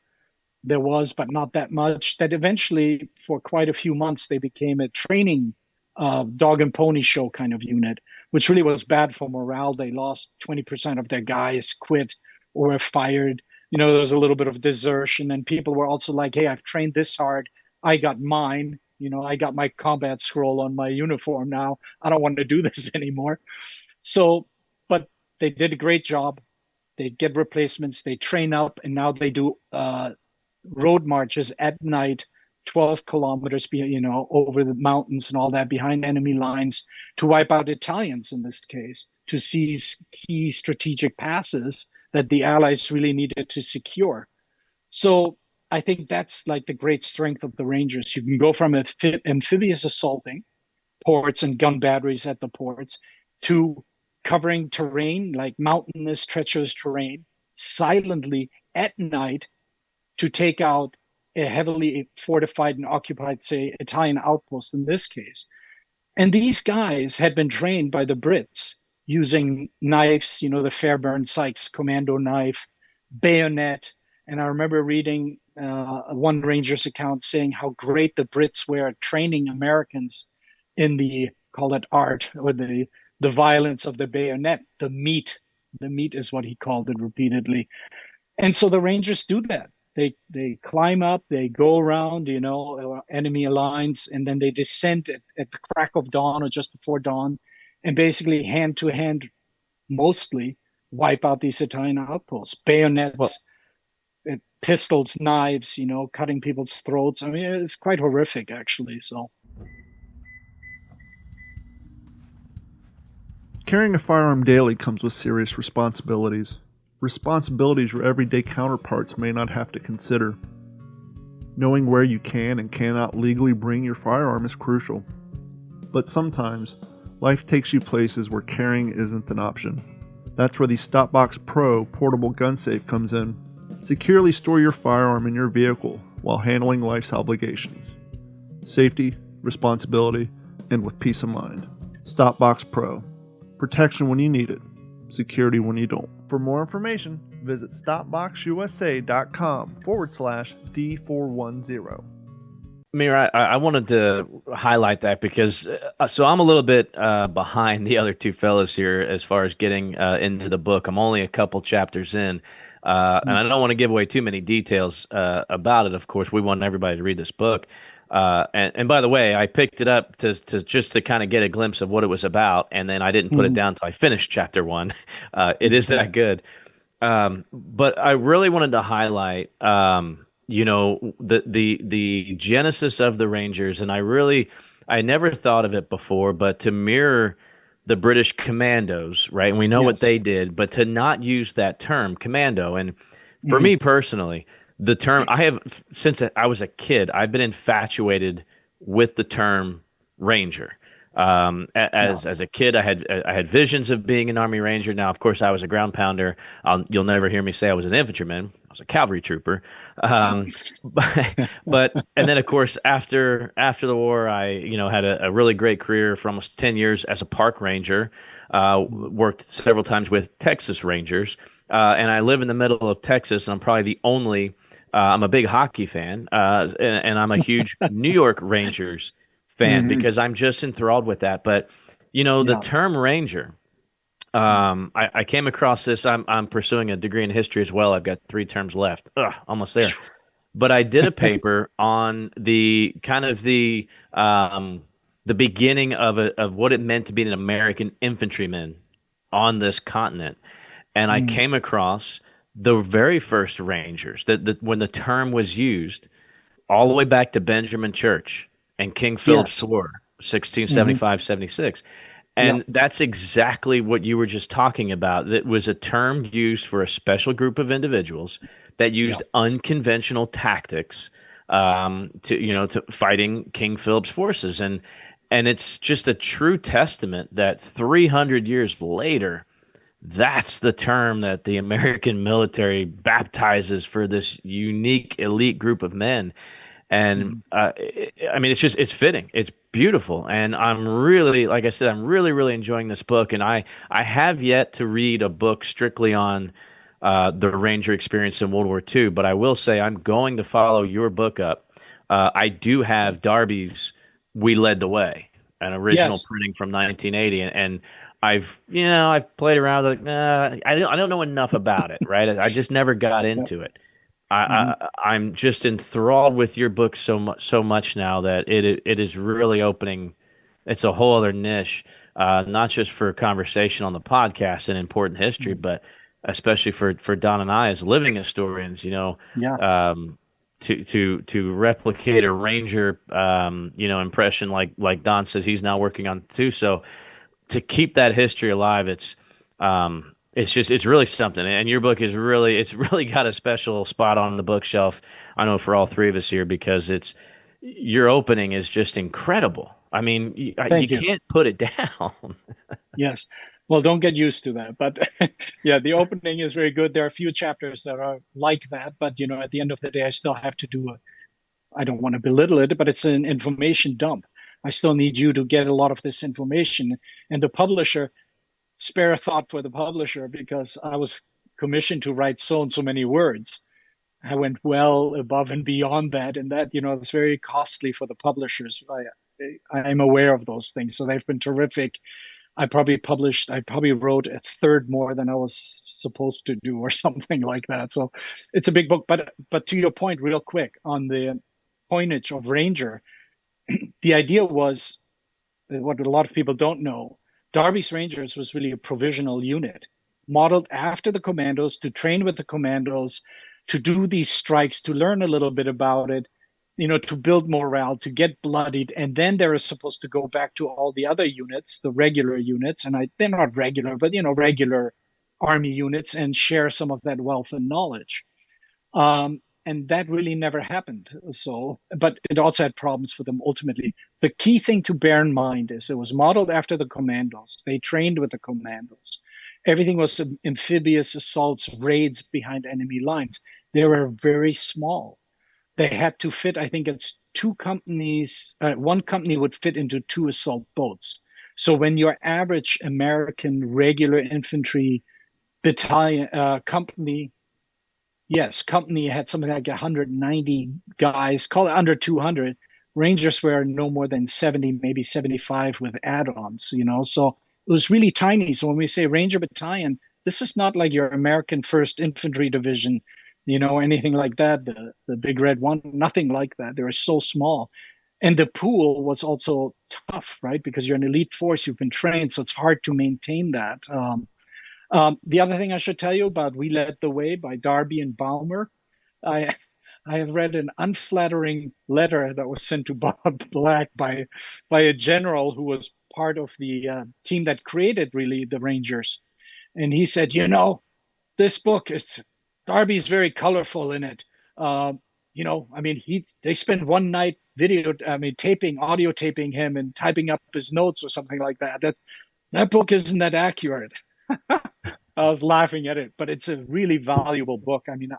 There was, but not that much. That eventually, for quite a few months, they became a training dog and pony show kind of unit, which really was bad for morale. They lost 20% of their guys, quit, or were fired. There was a little bit of desertion, and people were also like, hey, I've trained this hard. I got mine. I got my combat scroll on my uniform now. I don't want to do this anymore. So, but they did a great job. They get replacements, they train up, and now they do road marches at night, 12 kilometers, over the mountains and all that behind enemy lines to wipe out Italians in this case, to seize key strategic passes that the Allies really needed to secure. So I think that's like the great strength of the Rangers. You can go from amphibious assaulting ports and gun batteries at the ports to covering terrain like mountainous, treacherous terrain silently at night to take out a heavily fortified and occupied, say, Italian outpost in this case. And these guys had been trained by the Brits using knives, the Fairbairn Sykes commando knife, bayonet. And I remember reading one Ranger's account saying how great the Brits were at training Americans in the, call it art, or the violence of the bayonet, the meat. The meat is what he called it repeatedly. And so the Rangers do that. They climb up, they go around, enemy lines, and then they descend at the crack of dawn or just before dawn, and basically hand to hand, mostly wipe out these Italian outposts. Bayonets, Well, pistols, knives, cutting people's throats. I mean, it's quite horrific, actually. So. Carrying a firearm daily comes with serious responsibilities. Responsibilities your everyday counterparts may not have to consider. Knowing where you can and cannot legally bring your firearm is crucial. But sometimes, life takes you places where carrying isn't an option. That's where the Stopbox Pro portable gun safe comes in. Securely store your firearm in your vehicle while handling life's obligations. Safety, responsibility, and with peace of mind. Stopbox Pro. Protection when you need it. Security when you don't. For more information, visit stopboxusa.com/D410. Mir, I wanted to highlight that because so I'm a little bit behind the other two fellas here as far as getting into the book. I'm only a couple chapters in, and I don't want to give away too many details about it. Of course, we want everybody to read this book. And by the way, I picked it up to just to kind of get a glimpse of what it was about, and then I didn't put it down until I finished chapter one. It is that good. But I really wanted to highlight, the genesis of the Rangers, and I never thought of it before, but to mirror the British commandos, right? And we know what they did, but to not use that term, commando. And for me personally, the term since I was a kid, I've been infatuated with the term Ranger. As a kid, I had visions of being an Army Ranger. Now, of course, I was a ground pounder. You'll never hear me say I was an infantryman. I was a cavalry trooper. But and then, of course, after the war, I had a really great career for almost 10 years as a park ranger. Worked several times with Texas Rangers, and I live in the middle of Texas. And I'm probably the only. I'm a big hockey fan, and I'm a huge New York Rangers fan because I'm just enthralled with that. But the term Ranger, I came across this. I'm pursuing a degree in history as well. I've got 3 terms left. Almost there. But I did a paper on the kind of the beginning of what it meant to be an American infantryman on this continent, and I came across the very first Rangers that when the term was used, all the way back to Benjamin Church and King Philip's War, 1675-76. And that's exactly what you were just talking about. That was a term used for a special group of individuals that used unconventional tactics to fighting King Philip's forces. And it's just a true testament that 300 years later, that's the term that the American military baptizes for this unique elite group of men. And it's fitting. It's beautiful. And I'm really, like I said, I'm really, really enjoying this book. And I have yet to read a book strictly on the Ranger experience in World War II, but I will say I'm going to follow your book up. I do have Darby's We Led the Way, an original printing from 1980. And I've played around with it. I don't know enough about it, right? I just never got into it. I'm just enthralled with your book so much now that it is really opening. It's a whole other niche, not just for conversation on the podcast and important history, but especially for Don and I as living historians. To replicate a Ranger, impression like Don says he's now working on too. So to keep that history alive, it's really something. And your book it's really got a special spot on the bookshelf. I know for all 3 of us here because your opening is just incredible. I mean, you can't put it down. Yes. Well, don't get used to that. But the opening is very good. There are a few chapters that are like that, but at the end of the day, I still have to do I don't want to belittle it, but it's an information dump. I still need you to get a lot of this information. And the publisher, spare a thought for the publisher, because I was commissioned to write so and so many words. I went well above and beyond that. And that, it's very costly for the publishers. I'm aware of those things. So they've been terrific. I probably wrote a third more than I was supposed to do or something like that. So it's a big book. But to your point, real quick, on the coinage of Ranger, the idea was what a lot of people don't know. Darby's Rangers was really a provisional unit modeled after the commandos, to train with the commandos, to do these strikes, to learn a little bit about it. to build morale, to get bloodied, and then they're supposed to go back to all the other units, the regular units, and they're not regular, but regular army units, and share some of that wealth and knowledge. And that really never happened. So, but it also had problems for them ultimately. The key thing to bear in mind is it was modeled after the commandos. They trained with the commandos. Everything was amphibious assaults, raids behind enemy lines. They were very small. They had to fit, I think it's two companies, one company would fit into two assault boats. So when your average American regular infantry battalion company had something like 190 guys, call it under 200. Rangers were no more than 70, maybe 75 with add-ons, so it was really tiny. So when we say Ranger Battalion, this is not like your American 1st Infantry Division, anything like that, the big red one, nothing like that. They were so small. And the pool was also tough, right? Because you're an elite force, you've been trained, so it's hard to maintain that. The other thing I should tell you about We Led the Way by Darby and Balmer. I have read an unflattering letter that was sent to Bob Black by a general who was part of the team that created really the Rangers. And he said, this book, Darby's very colorful in it. They spent one night audio taping him and typing up his notes or something like that. That book isn't that accurate. I was laughing at it, but it's a really valuable book. I mean,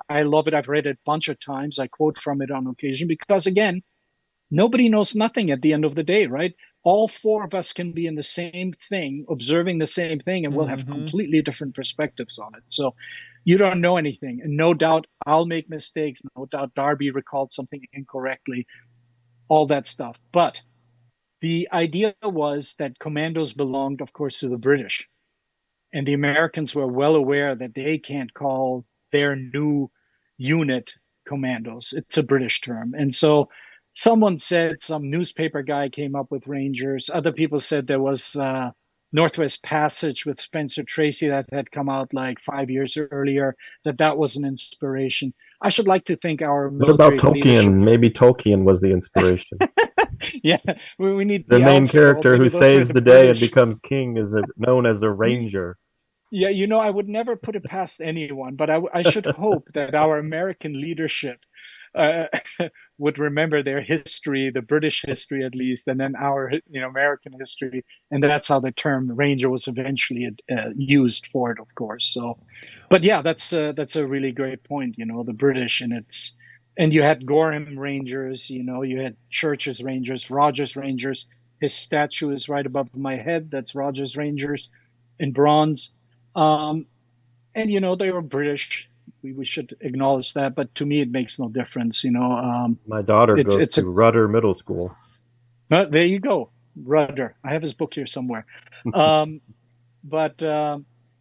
I love it. I've read it a bunch of times. I quote from it on occasion because, again, nobody knows nothing at the end of the day, right? All four of us can be in the same thing, observing the same thing, and we'll have completely different perspectives on it. So you don't know anything. And no doubt I'll make mistakes. No doubt Darby recalled something incorrectly, all that stuff. But the idea was that commandos belonged, of course, to the British. And the Americans were well aware that they can't call their new unit commandos. It's a British term. And so someone said, some newspaper guy came up with Rangers. Other people said there was Northwest Passage with Spencer Tracy that had come out like 5 years earlier, that was an inspiration. I should like to think our What about military Tolkien? leadership... Maybe Tolkien was the inspiration. Yeah, we need The the main elves, character maybe who those were saves the day and British. becomes king is known as a ranger. Yeah, I would never put it past anyone, but I should hope that our American leadership uh, would remember their history, the British history at least, and then our American history, and that's how the term ranger was eventually used for it, of course. So, but yeah, that's a really great point. The British and you had Gorham Rangers, you had Church's Rangers, Rogers Rangers. His statue is right above my head. That's Rogers Rangers in bronze. And they were British. We should acknowledge that, but to me, it makes no difference. My daughter goes it's to Rudder Middle School. there you go, Rudder. I have his book here somewhere.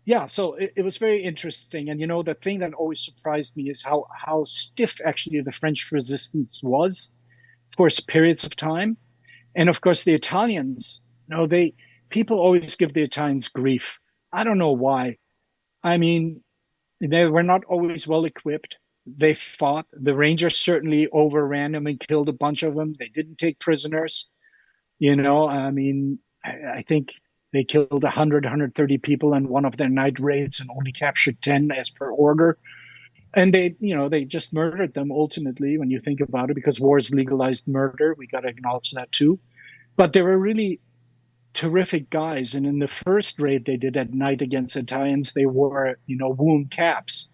Yeah, so it was very interesting. And the thing that always surprised me is how stiff actually the French resistance was for periods of time, and of course the Italians. People always give the Italians grief. I don't know why. I mean, they were not always well equipped. They fought. The Rangers certainly overran them and killed a bunch of them. They didn't take prisoners. I think they killed 100, 130 people in one of their night raids and only captured 10 as per order. And they just murdered them ultimately when you think about it, because wars legalized murder. We got to acknowledge that too. But they were really terrific guys. And in the first raid they did at night against Italians, they wore, wound caps.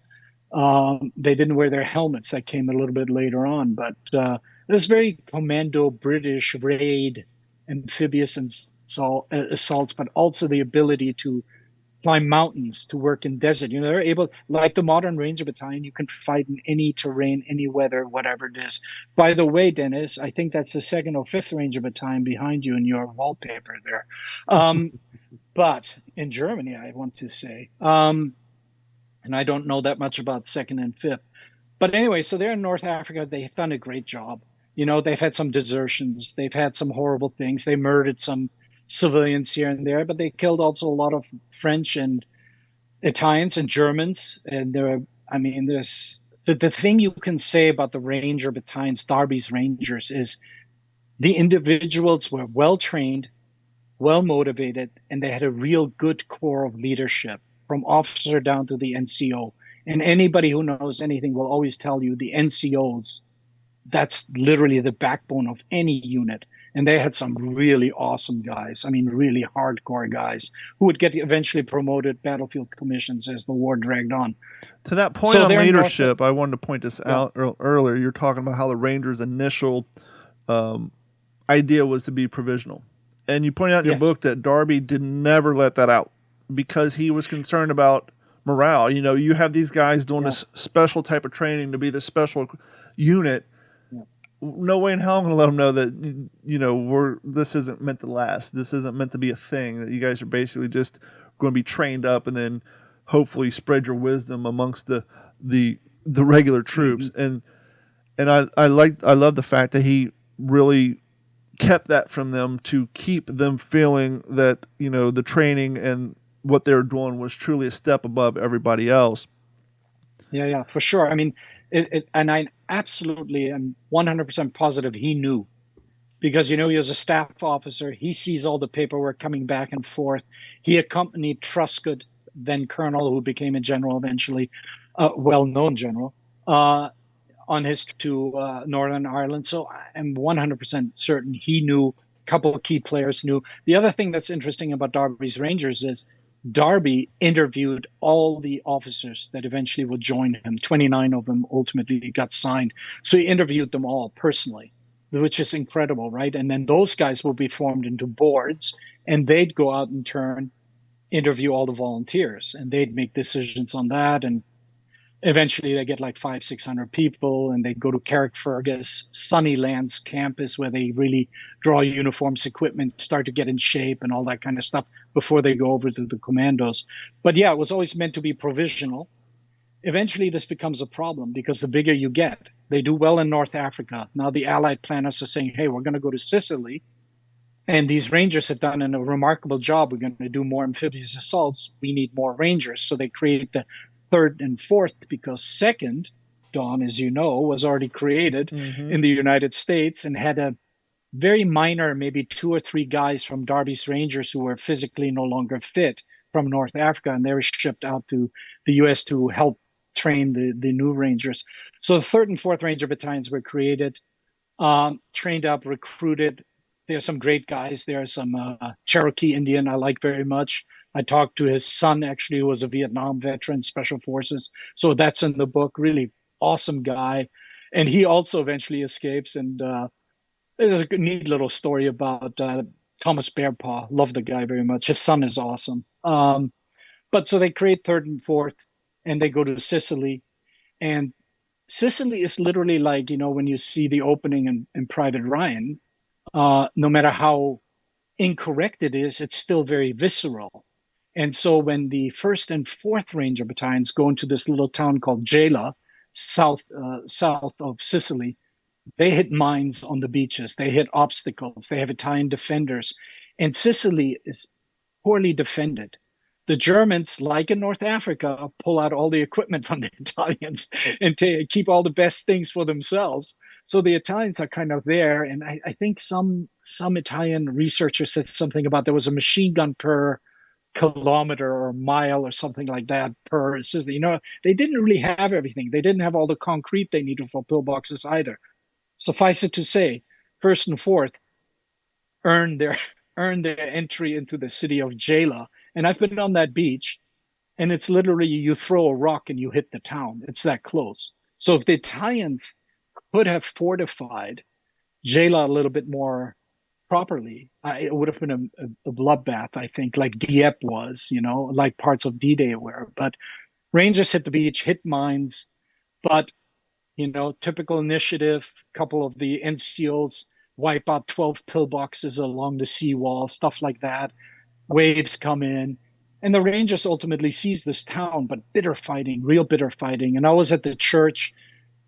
They didn't wear their helmets. That came a little bit later on. But it was very commando British raid, amphibious assaults, but also the ability to climb mountains, to work in desert. They're able, like the modern Ranger Battalion, you can fight in any terrain, any weather, whatever it is. By the way, Dennis, I think that's the 2nd or 5th Ranger Battalion behind you in your wallpaper there. But in Germany, I want to say, and I don't know that much about 2nd and 5th. But anyway, so they're in North Africa. They've done a great job. They've had some desertions. They've had some horrible things. They murdered some civilians here and there, but they killed also a lot of French and Italians and Germans. And there's The thing you can say about the Ranger battalions, Darby's Rangers, is the individuals were well trained, well motivated, and they had a real good core of leadership from officer down to the NCO. And anybody who knows anything will always tell you the NCOs, that's literally the backbone of any unit. And they had some really awesome guys. I mean, really hardcore guys who would get eventually promoted battlefield commissions as the war dragged on. To that point on leadership, I wanted to point this out earlier. You're talking about how the Rangers' initial idea was to be provisional. And you point out in your book that Darby did never let that out because he was concerned about morale. You know, you have these guys doing this special type of training to be this special unit. No way in hell I'm going to let them know that, you know, this isn't meant to last. This isn't meant to be a thing. That you guys are basically just going to be trained up and then hopefully spread your wisdom amongst the regular troops. And I love the fact that he really kept that from them to keep them feeling that, you know, the training and what they were doing was truly a step above everybody else. Yeah, for sure. I mean, and I absolutely am 100% positive he knew, because, you know, he was a staff officer. He sees all the paperwork coming back and forth. He accompanied Truscott, then colonel, who became a general eventually, well-known general, on his to Northern Ireland. So I'm 100% certain he knew. A couple of key players knew. The other thing that's interesting about Darby's Rangers is Darby interviewed all the officers that eventually would join him. 29 of them ultimately got signed. So he interviewed them all personally, which is incredible, right? And then those guys will be formed into boards, and they'd go out in turn, interview all the volunteers, and they'd make decisions on that. And eventually they get like 500-600 people, and they go to Carrickfergus, Sunnylands campus, where they really draw uniforms, equipment, start to get in shape and all that kind of stuff before they go over to the commandos. But yeah, it was always meant to be provisional. Eventually this becomes a problem because the bigger you get, they do well in North Africa. Now the Allied planners are saying, hey, we're going to go to Sicily. And these Rangers have done a remarkable job. We're going to do more amphibious assaults. We need more Rangers. So they create the 3rd and 4th, because 2nd, Dawn, as you know, was already created in the United States and had a very minor, maybe 2 or 3 guys from Darby's Rangers who were physically no longer fit from North Africa, and they were shipped out to the U.S. to help train the new Rangers. So the 3rd and 4th Ranger battalions were created, trained up, recruited. There are some great guys. There are some Cherokee Indian I like very much. I talked to his son, actually, who was a Vietnam veteran, Special Forces. So that's in the book. Really awesome guy. And he also eventually escapes. And there's a neat little story about Thomas Bearpaw. Love the guy very much. His son is awesome. But so they create 3rd and 4th, and they go to Sicily. And Sicily is literally like, you know, when you see the opening in Private Ryan, no matter how incorrect it is, it's still very visceral. And so when the 1st and 4th Ranger battalions go into this little town called Gela, south of Sicily, they hit mines on the beaches. They hit obstacles. They have Italian defenders. And Sicily is poorly defended. The Germans, like in North Africa, pull out all the equipment from the Italians and keep all the best things for themselves. So the Italians are kind of there. And I think some Italian researcher said something about there was a machine gun per kilometer or mile or something like that per. It says that, you know, they didn't really have everything. They didn't have all the concrete they needed for pillboxes either. Suffice it to say, 1st and 4th earned their entry into the city of Gela. And I've been on that beach, and it's literally you throw a rock and you hit the town. It's that close. So if the Italians could have fortified Gela a little bit more properly, it would have been a bloodbath, I think, like Dieppe was, you know, like parts of D-Day were. But Rangers hit the beach, hit mines, but, you know, typical initiative, couple of the NCOs wipe out 12 pillboxes along the seawall, stuff like that. Waves come in, and the Rangers ultimately seize this town, but bitter fighting, real bitter fighting. And I was at the church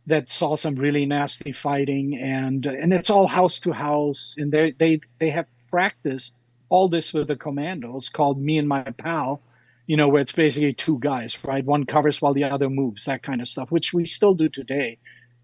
that saw some really nasty fighting, and it's all house to house, and they have practiced all this with the commandos, called Me and My Pal, where it's basically two guys, right? One covers while the other moves, that kind of stuff, which we still do today.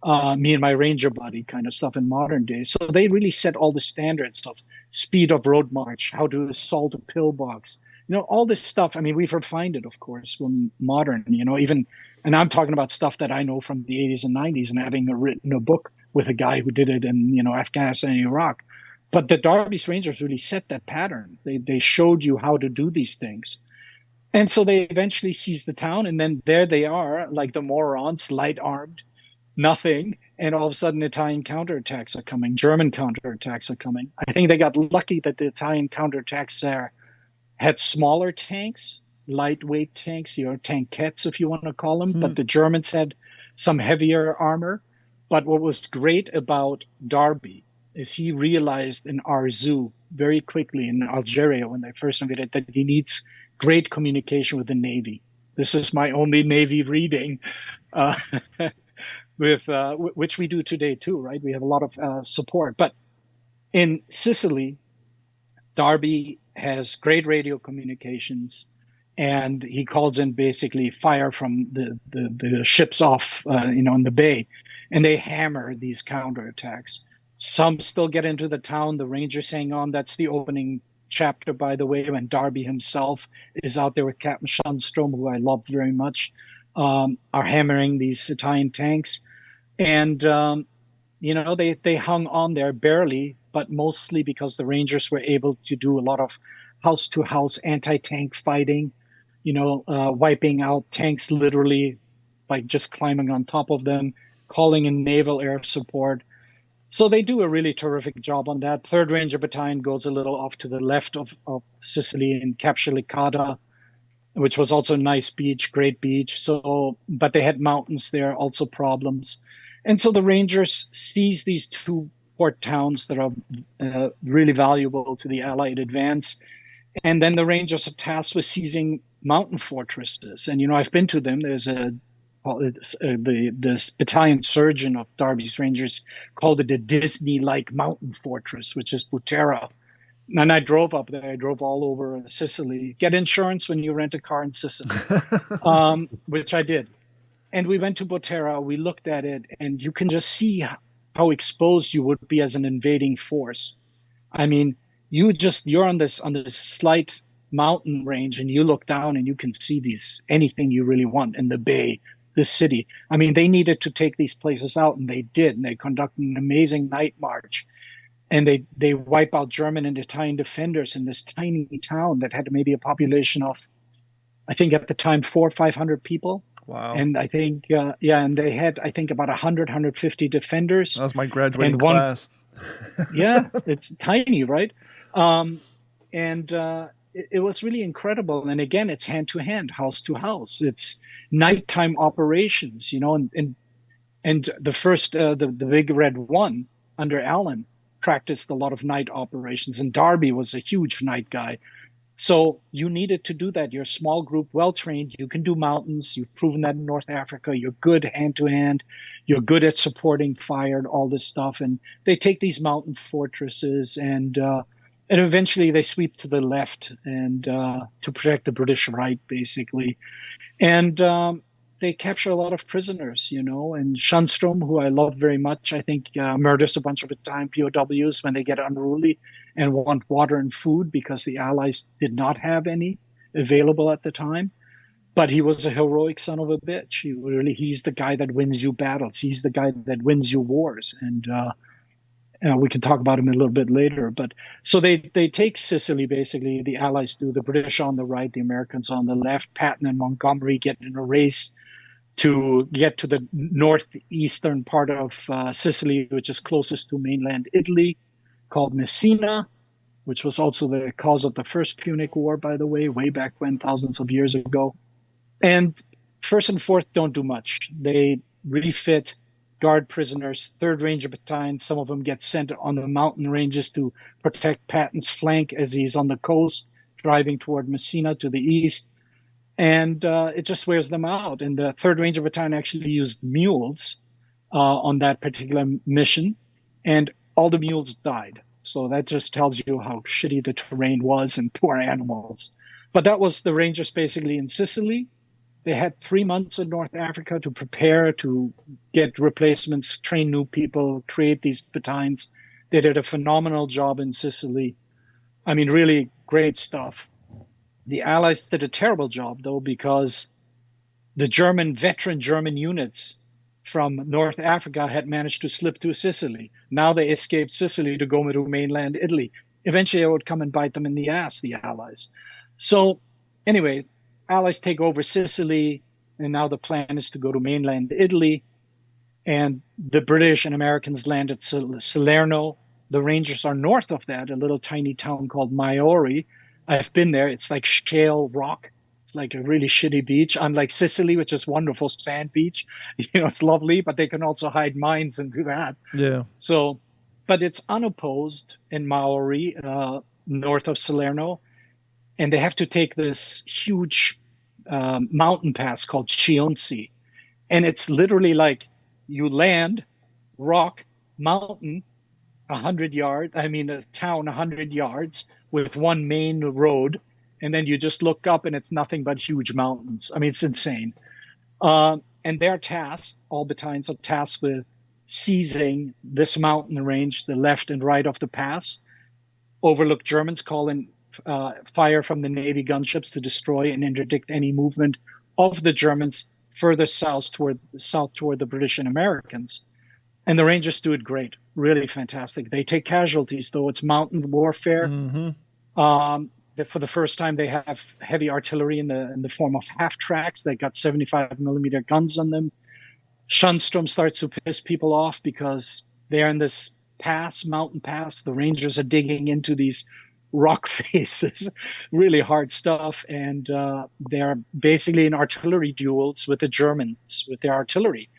Me and my ranger buddy kind of stuff in modern days. So they really set all the standards of speed of road march, how to assault a pillbox, all this stuff. I mean, we've refined it, of course, from modern, even, and I'm talking about stuff that I know from the 80s and 90s and having written a book with a guy who did it in, Afghanistan and Iraq. But the Darby's Rangers really set that pattern. They showed you how to do these things. And so they eventually seized the town, and then there they are, like the morons, light armed, nothing. And all of a sudden, Italian counterattacks are coming, German counterattacks are coming. I think they got lucky that the Italian counterattacks there had smaller tanks, lightweight tanks, tankettes, if you want to call them. But the Germans had some heavier armor. But what was great about Darby is he realized in Arzu very quickly in Algeria when they first invaded that he needs great communication with the Navy. This is my only Navy reading, which we do today too, right? We have a lot of support. But in Sicily, Darby has great radio communications, and he calls in basically fire from the ships off, in the bay, and they hammer these counterattacks. Some still get into the town. The Rangers hang on. That's the opening chapter, by the way, when Darby himself is out there with Captain Schunstrom, who I love very much, are hammering these Italian tanks. And, they hung on there barely, but mostly because the Rangers were able to do a lot of house-to-house anti-tank fighting, wiping out tanks literally by just climbing on top of them, calling in naval air support. So they do a really terrific job on that. 3rd Ranger Battalion goes a little off to the left of Sicily and capture Licata, which was also a nice beach, great beach. So, but they had mountains there, also problems. And so the Rangers seize these two port towns that are really valuable to the Allied advance. And then the Rangers are tasked with seizing mountain fortresses. And, I've been to them. There's the battalion surgeon of Darby's Rangers called it a Disney-like mountain fortress, which is Butera. And I drove up there. I drove all over Sicily. Get insurance when you rent a car in Sicily, which I did. And we went to Butera. We looked at it, and you can just see how exposed you would be as an invading force. I mean, you're on this slight mountain range, and you look down, and you can see anything you really want in the bay. This city. I mean, they needed to take these places out, and they did. And they conducted an amazing night march, and they wipe out German and Italian defenders in this tiny town that had maybe a population of, I think at the time, 400 or 500 people. Wow. And I think, and they had, I think, about 100, 150 defenders. That was my graduating class. Yeah, it's tiny, right? It was really incredible. And again, it's hand to hand, house to house. It's nighttime operations, and the first, the Big Red One under Allen practiced a lot of night operations, and Darby was a huge night guy. So you needed to do that. You're a small group, well trained. You can do mountains. You've proven that in North Africa. You're good hand to hand. You're good at supporting fire and all this stuff. And they take these mountain fortresses, and eventually they sweep to the left and to protect the British right, basically. And they capture a lot of prisoners, and Schunstrom, who I love very much, I think murders a bunch of Italian POWs when they get unruly and want water and food because the Allies did not have any available at the time. But he was a heroic son of a bitch. He's the guy that wins you battles. He's the guy that wins you wars. And we can talk about him a little bit later. But so they take Sicily, basically. The Allies do. The British on the right, the Americans on the left. Patton and Montgomery get in a race to get to the northeastern part of Sicily, which is closest to mainland Italy, called Messina, which was also the cause of the First Punic War, by the way, way back when, thousands of years ago. And 1st and 4th don't do much. They refit guard prisoners, 3rd Ranger Battalion. Some of them get sent on the mountain ranges to protect Patton's flank as he's on the coast, driving toward Messina to the east. And it just wears them out. And the 3rd Ranger Battalion actually used mules on that particular mission, and all the mules died. So that just tells you how shitty the terrain was and poor animals. But that was the Rangers basically in Sicily. They had 3 months in North Africa to prepare, to get replacements, train new people, create these battalions. They did a phenomenal job in Sicily. I mean, really great stuff. The Allies did a terrible job, though, because the veteran German units from North Africa had managed to slip to Sicily. Now they escaped Sicily to go to mainland Italy. Eventually, it would come and bite them in the ass, the Allies. So anyway, Allies take over Sicily, and now the plan is to go to mainland Italy. And the British and Americans land at Salerno. The Rangers are north of that, a little tiny town called Maiori. I've been there. It's like shale rock. It's like a really shitty beach, unlike Sicily, which is wonderful sand beach. It's lovely, but they can also hide mines and do that. Yeah. So, but it's unopposed in Maori, north of Salerno, and they have to take this huge mountain pass called Chionsi, and it's literally like you land, rock, mountain, 100 yards. I mean, a town 100 yards with one main road, and then you just look up and it's nothing but huge mountains. I mean, it's insane. And they're tasked, all battalions are tasked with seizing this mountain range, the left and right of the pass, overlook Germans, call in fire from the Navy gunships to destroy and interdict any movement of the Germans further south toward the British and Americans. And the Rangers do it great, really fantastic. They take casualties, though. It's mountain warfare. Mm-hmm. For the first time, they have heavy artillery in the form of half tracks. They got 75 millimeter guns on them. Schunstrom starts to piss people off because they're in this mountain pass. The Rangers are digging into these rock faces, really hard stuff, and they're basically in artillery duels with the Germans with their artillery.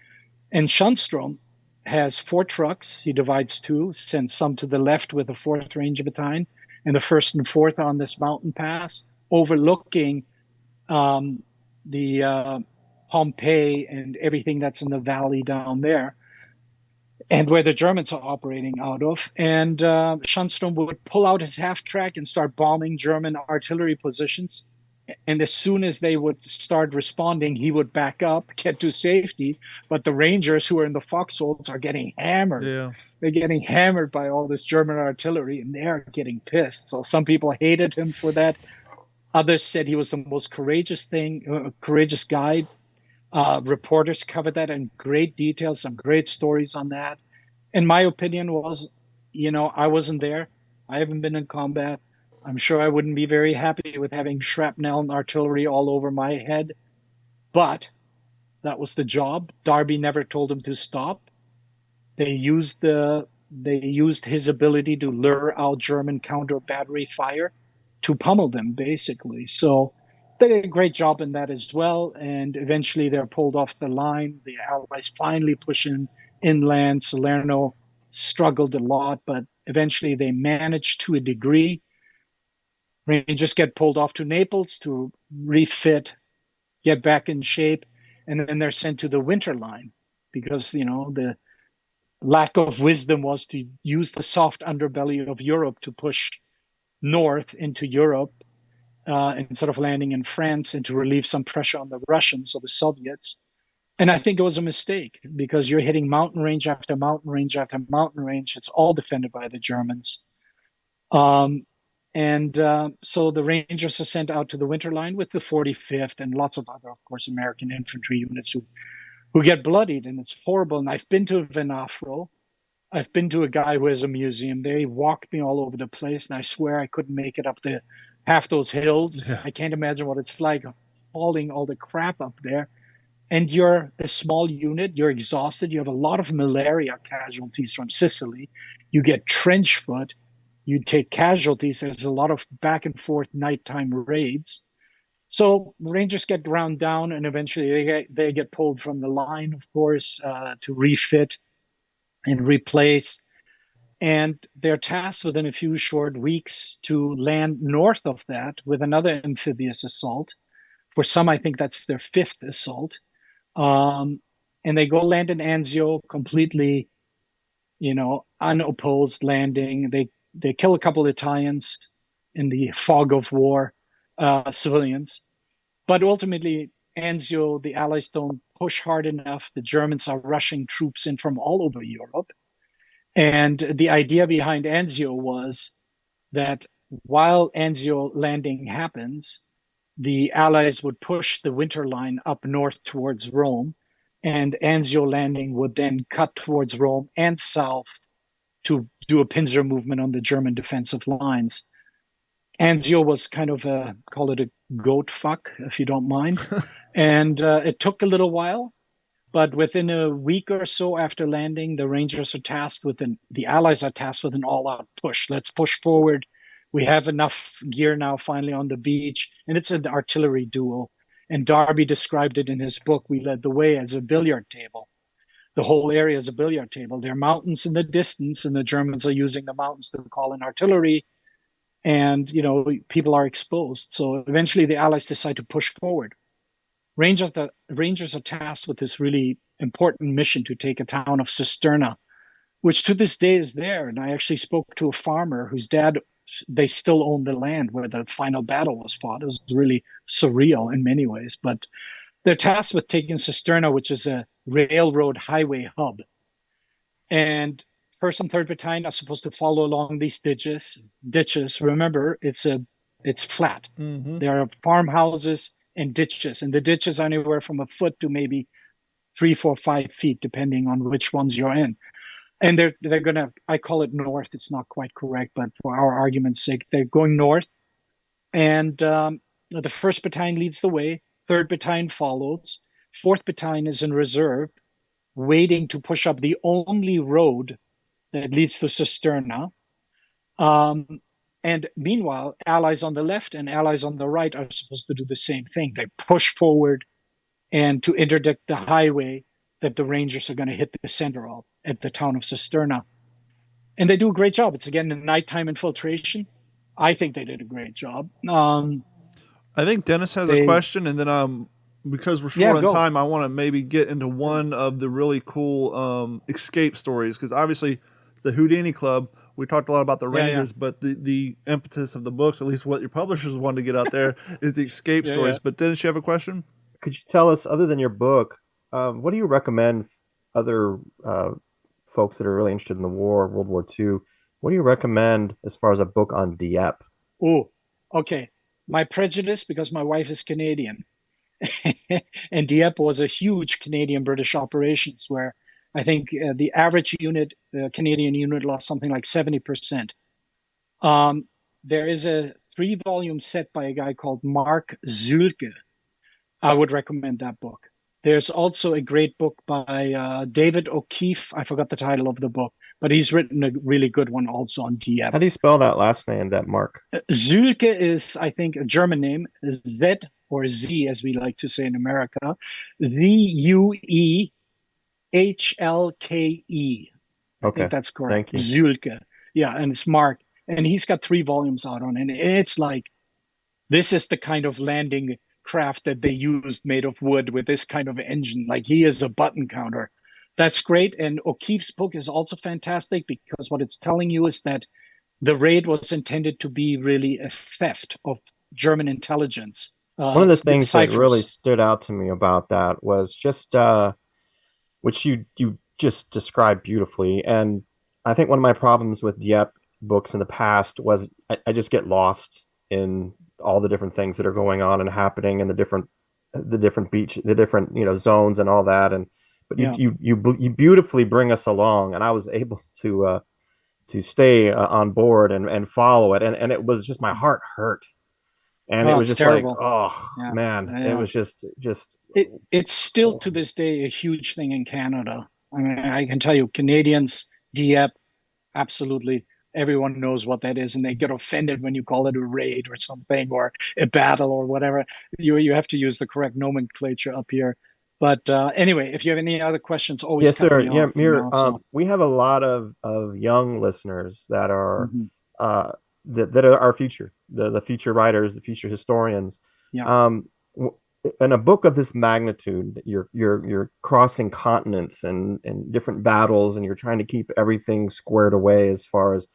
And Schunstrom has 4 trucks. He divides 2, sends some to the left with the 4th Ranger Battalion, and the 1st and 4th on this mountain pass, overlooking the Pompeii and everything that's in the valley down there, and where the Germans are operating out of. And Schunstrom would pull out his half track and start bombing German artillery positions. And as soon as they would start responding, he would back up, get to safety. But the Rangers, who are in the foxholes, are getting hammered. Yeah. They're getting hammered by all this German artillery, and they're getting pissed. So some people hated him for that. Others said he was the most courageous guy. Reporters covered that in great detail, some great stories on that. And my opinion was, I wasn't there. I haven't been in combat. I'm sure I wouldn't be very happy with having shrapnel and artillery all over my head. But that was the job. Darby never told him to stop. They used his ability to lure out German counter battery fire to pummel them, basically. So they did a great job in that as well. And eventually they're pulled off the line. The Allies finally push inland. Salerno struggled a lot, but eventually they managed to a degree. Rangers get pulled off to Naples to refit, get back in shape, and then they're sent to the winter line because, the lack of wisdom was to use the soft underbelly of Europe to push north into Europe instead of landing in France, and to relieve some pressure on the Russians or the Soviets. And I think it was a mistake because you're hitting mountain range after mountain range after mountain range. It's all defended by the Germans. So the Rangers are sent out to the winter line with the 45th and lots of other, of course, American infantry units who get bloodied, and it's horrible. And I've been to Venafro. I've been to a guy who has a museum there. He walked me all over the place, and I swear I couldn't make it up half those hills. Yeah. I can't imagine what it's like hauling all the crap up there. And you're a small unit. You're exhausted. You have a lot of malaria casualties from Sicily. You get trench foot. You take casualties. There's a lot of back and forth nighttime raids. So Rangers get ground down, and eventually they get pulled from the line, of course, to refit and replace. And they're tasked within a few short weeks to land north of that with another amphibious assault. For some, I think that's their 5th assault. And they go land in Anzio, completely, unopposed landing. They kill a couple of Italians in the fog of war. civilians. But ultimately, Anzio, the Allies don't push hard enough. The Germans are rushing troops in from all over Europe. And the idea behind Anzio was that while Anzio landing happens, the Allies would push the winter line up north towards Rome, and Anzio landing would then cut towards Rome and south to do a pincer movement on the German defensive lines. Anzio was kind of call it a goat fuck, if you don't mind. And it took a little while, but within a week or so after landing, the Rangers are tasked with the Allies are tasked with an all-out push. Let's push forward. We have enough gear now finally on the beach, and it's an artillery duel. And Darby described it in his book, We Led the Way, as a billiard table. The whole area is a billiard table. There are mountains in the distance, and the Germans are using the mountains to call in artillery. And, people are exposed. So eventually the Allies decide to push forward. Rangers are tasked with this really important mission to take a town of Cisterna, which to this day is there. And I actually spoke to a farmer whose dad, they still own the land where the final battle was fought. It was really surreal in many ways. But they're tasked with taking Cisterna, which is a railroad highway hub. And 1st and 3rd Battalion are supposed to follow along these ditches. Remember, it's flat. Mm-hmm. There are farmhouses and ditches, and the ditches are anywhere from a foot to maybe 3, 4, 5 feet, depending on which ones you're in. And they're gonna, I call it north. It's not quite correct, but for our argument's sake, they're going north. And the 1st Battalion leads the way. 3rd Battalion follows. 4th Battalion is in reserve, waiting to push up the only road that leads to Cisterna. And meanwhile, Allies on the left and Allies on the right are supposed to do the same thing. They push forward and to interdict the highway that the Rangers are going to hit the center of at the town of Cisterna. And they do a great job. It's, again, a nighttime infiltration. I think they did a great job. I think Dennis has a question, and then because we're short on time, I want to maybe get into one of the really cool escape stories, because obviously the Houdini Club, we talked a lot about the Rangers, but the impetus of the books, at least what your publishers wanted to get out there, is the escape stories. But Dennis, you have a question? Could you tell us, other than your book, what do you recommend other folks that are really interested in the war, World War II? What do you recommend as far as a book on Dieppe? Oh, okay. My prejudice, because my wife is Canadian. And Dieppe was a huge Canadian-British operations where I think the average unit, the Canadian unit, lost something like 70%. There is a 3-volume set by a guy called Mark Zulke. I would recommend that book. There's also a great book by David O'Keefe. I forgot the title of the book, but he's written a really good one also on Dieppe. How do you spell that last name, that Mark? Zulke is, I think, a German name, Z or Z, as we like to say in America, Zuehlke. I think that's correct. Thank you. Zulke. Yeah, and it's Mark. And he's got 3 volumes out on it. And it's like, this is the kind of landing craft that they used, made of wood with this kind of engine. Like, he is a button counter. That's great. And O'Keefe's book is also fantastic, because what it's telling you is that the raid was intended to be really a theft of German intelligence. One of the things that really stood out to me about that was just, which you just described beautifully. And I think one of my problems with Dieppe books in the past was I just get lost in all the different things that are going on and happening, and the different beach, the different zones and all that. But you beautifully bring us along, and I was able to stay on board and follow it, and it was just, my heart hurt. And it was just terrible. It was just. It's still to this day a huge thing in Canada. I mean, I can tell you, Canadians, Dieppe, absolutely. Everyone knows what that is, and they get offended when you call it a raid or something, or a battle or whatever. You have to use the correct nomenclature up here. But anyway, if you have any other questions, always yes, sir. Yeah, Mir, we have a lot of young listeners that are that are our future, the future writers, the future historians. Yeah. In a book of this magnitude, you're crossing continents and different battles, and you're trying to keep everything squared away as far as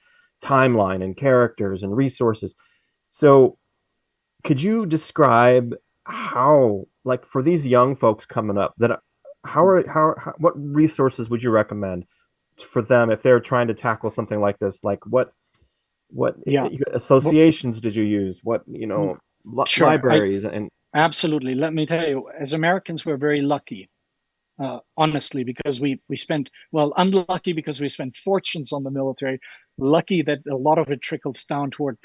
timeline and characters and resources. So could you describe how, like, for these young folks coming up, that what resources would you recommend for them if they're trying to tackle something like this? Like, what Yeah. associations did you use? What, Sure. libraries and Absolutely. Let me tell you, as Americans, we're very lucky, honestly, because we spent, well, unlucky because we spent fortunes on the military, lucky that a lot of it trickles down toward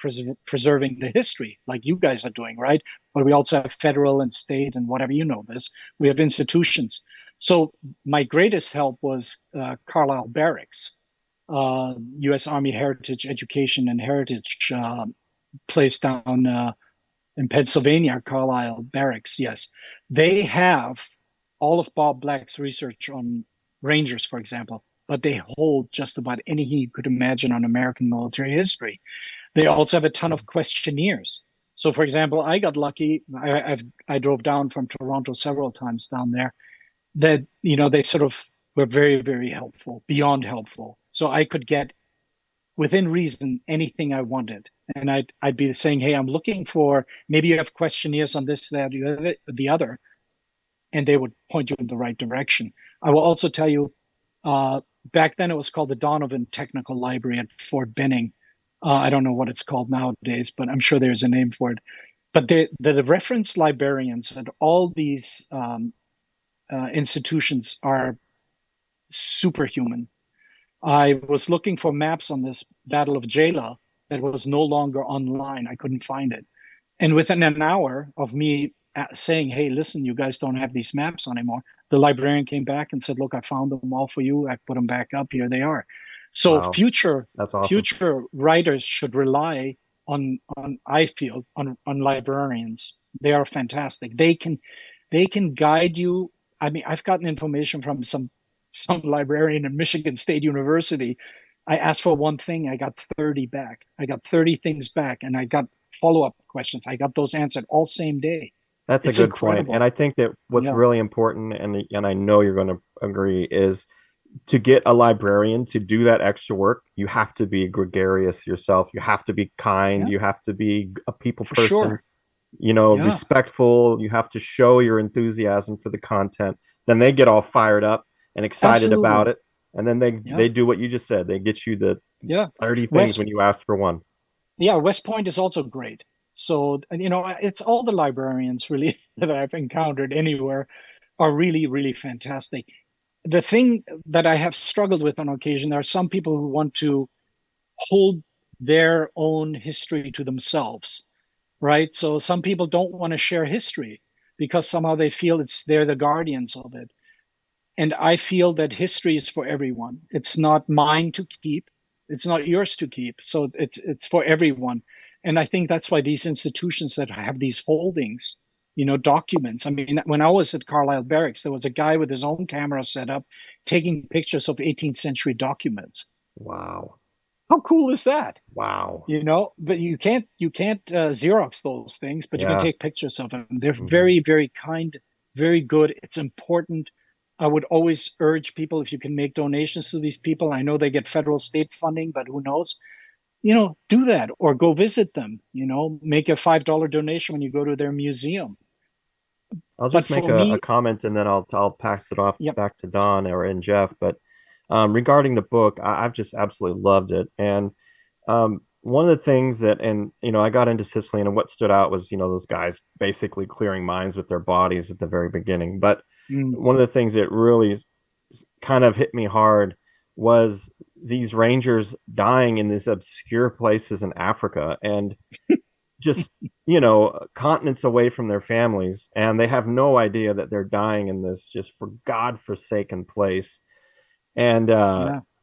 preserving the history, like you guys are doing, right? But we also have federal and state and whatever, this. We have institutions. So my greatest help was Carlisle Barracks, U.S. Army Heritage Education and Heritage place down in Pennsylvania, Carlisle Barracks. Yes, they have all of Bob Black's research on Rangers, for example, but they hold just about anything you could imagine on American military history. They also have a ton of questionnaires. So, for example, I got lucky. I drove down from Toronto several times down there. That they sort of were very, very helpful, beyond helpful. So I could get within reason anything I wanted. And I'd be saying, hey, I'm looking for, maybe you have questionnaires on this, that, the other, and they would point you in the right direction. I will also tell you, back then it was called the Donovan Technical Library at Fort Benning. I don't know what it's called nowadays, but I'm sure there's a name for it. But the reference librarians at all these institutions are superhuman. I was looking for maps on this Battle of Jala that was no longer online. I couldn't find it. And within an hour of me saying, hey, listen, you guys don't have these maps anymore, the librarian came back and said, look, I found them all for you. I put them back up. Here they are. So wow, that's awesome. Future writers should rely on I feel, on librarians. They are fantastic. They can guide you. I mean, I've gotten information from some librarian at Michigan State University. I asked for one thing, I got 30 back. I got 30 things back, and I got follow-up questions. I got those answered all same day. That's a good point. And I think that what's really important, and I know you're going to agree, is to get a librarian to do that extra work, you have to be gregarious yourself. You have to be kind. You have to be a people person, respectful. You have to show your enthusiasm for the content. Then they get all fired up and excited about it. And then they do what you just said. They get you the 30 things when you asked for one. Yeah, West Point is also great. So, it's all the librarians really that I've encountered anywhere are really, really fantastic. The thing that I have struggled with on occasion, there are some people who want to hold their own history to themselves, right? So some people don't want to share history because somehow they feel they're the guardians of it. And I feel that history is for everyone. It's not mine to keep. It's not yours to keep. So it's for everyone. And I think that's why these institutions that have these holdings, documents. I mean, when I was at Carlisle Barracks, there was a guy with his own camera set up taking pictures of 18th century documents. Wow. How cool is that? Wow. But you can't Xerox those things, but you can take pictures of them. They're very, very kind, very good. It's important. I would always urge people, if you can make donations to these people, I know they get federal state funding, but who knows? Do that or go visit them, make a $5 donation when you go to their museum. I'll just make a comment and then I'll pass it off back to Don and Jeff. But regarding the book, I've just absolutely loved it. And one of the things that, I got into Sicily, and what stood out was, those guys basically clearing mines with their bodies at the very beginning. But one of the things that really kind of hit me hard was these Rangers dying in these obscure places in Africa and just, continents away from their families. And they have no idea that they're dying in this just for God-forsaken place. And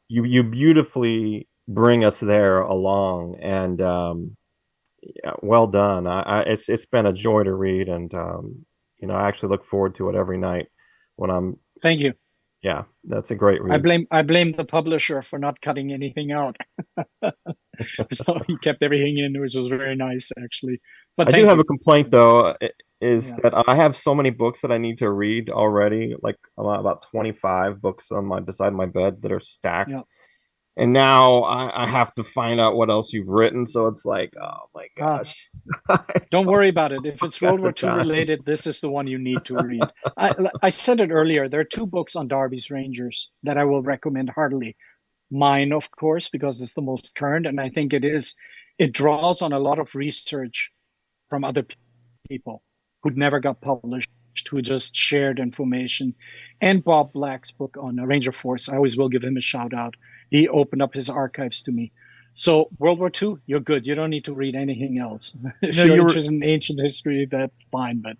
you beautifully bring us there along. And well done. It's been a joy to read. And, I actually look forward to it every night when I'm. Thank you. Yeah, that's a great read. I blame the publisher for not cutting anything out. So he kept everything in, which was very nice, actually. But I do have a complaint, though, is that I have so many books that I need to read already. Like about 25 books beside my bed that are stacked. Yeah. And now I have to find out what else you've written. So it's like, oh my gosh. Don't worry about it. If it's World Got the War II time. related, this is the one you need to read. I said it earlier. There are two books on Darby's Rangers that I will recommend heartily. Mine, of course, because it's the most current, and I think it draws on a lot of research from other people who never got published, who just shared information. And Bob Black's book on Ranger Force, I always will give him a shout out. He opened up his archives to me. So World War II, you're good. You don't need to read anything else. If No, you're interested in ancient history, that's fine. But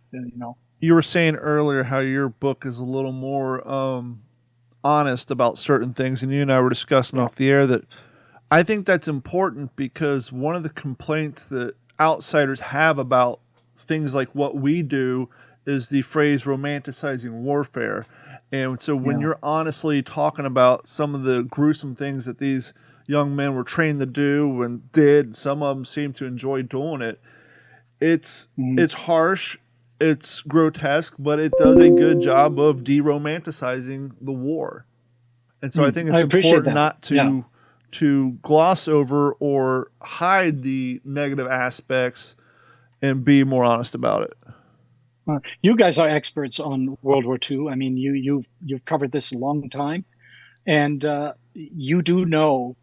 you were saying earlier how your book is a little more honest about certain things, and you and I were discussing off the air that I think that's important because one of the complaints that outsiders have about things like what we do is the phrase romanticizing warfare. And so when you're honestly talking about some of the gruesome things that these young men were trained to do and did, some of them seem to enjoy doing it. It's harsh, it's grotesque, but it does a good job of de-romanticizing the war. And so I think it's important not to gloss over or hide the negative aspects and be more honest about it. You guys are experts on World War II. I mean, you've covered this a long time, and you do know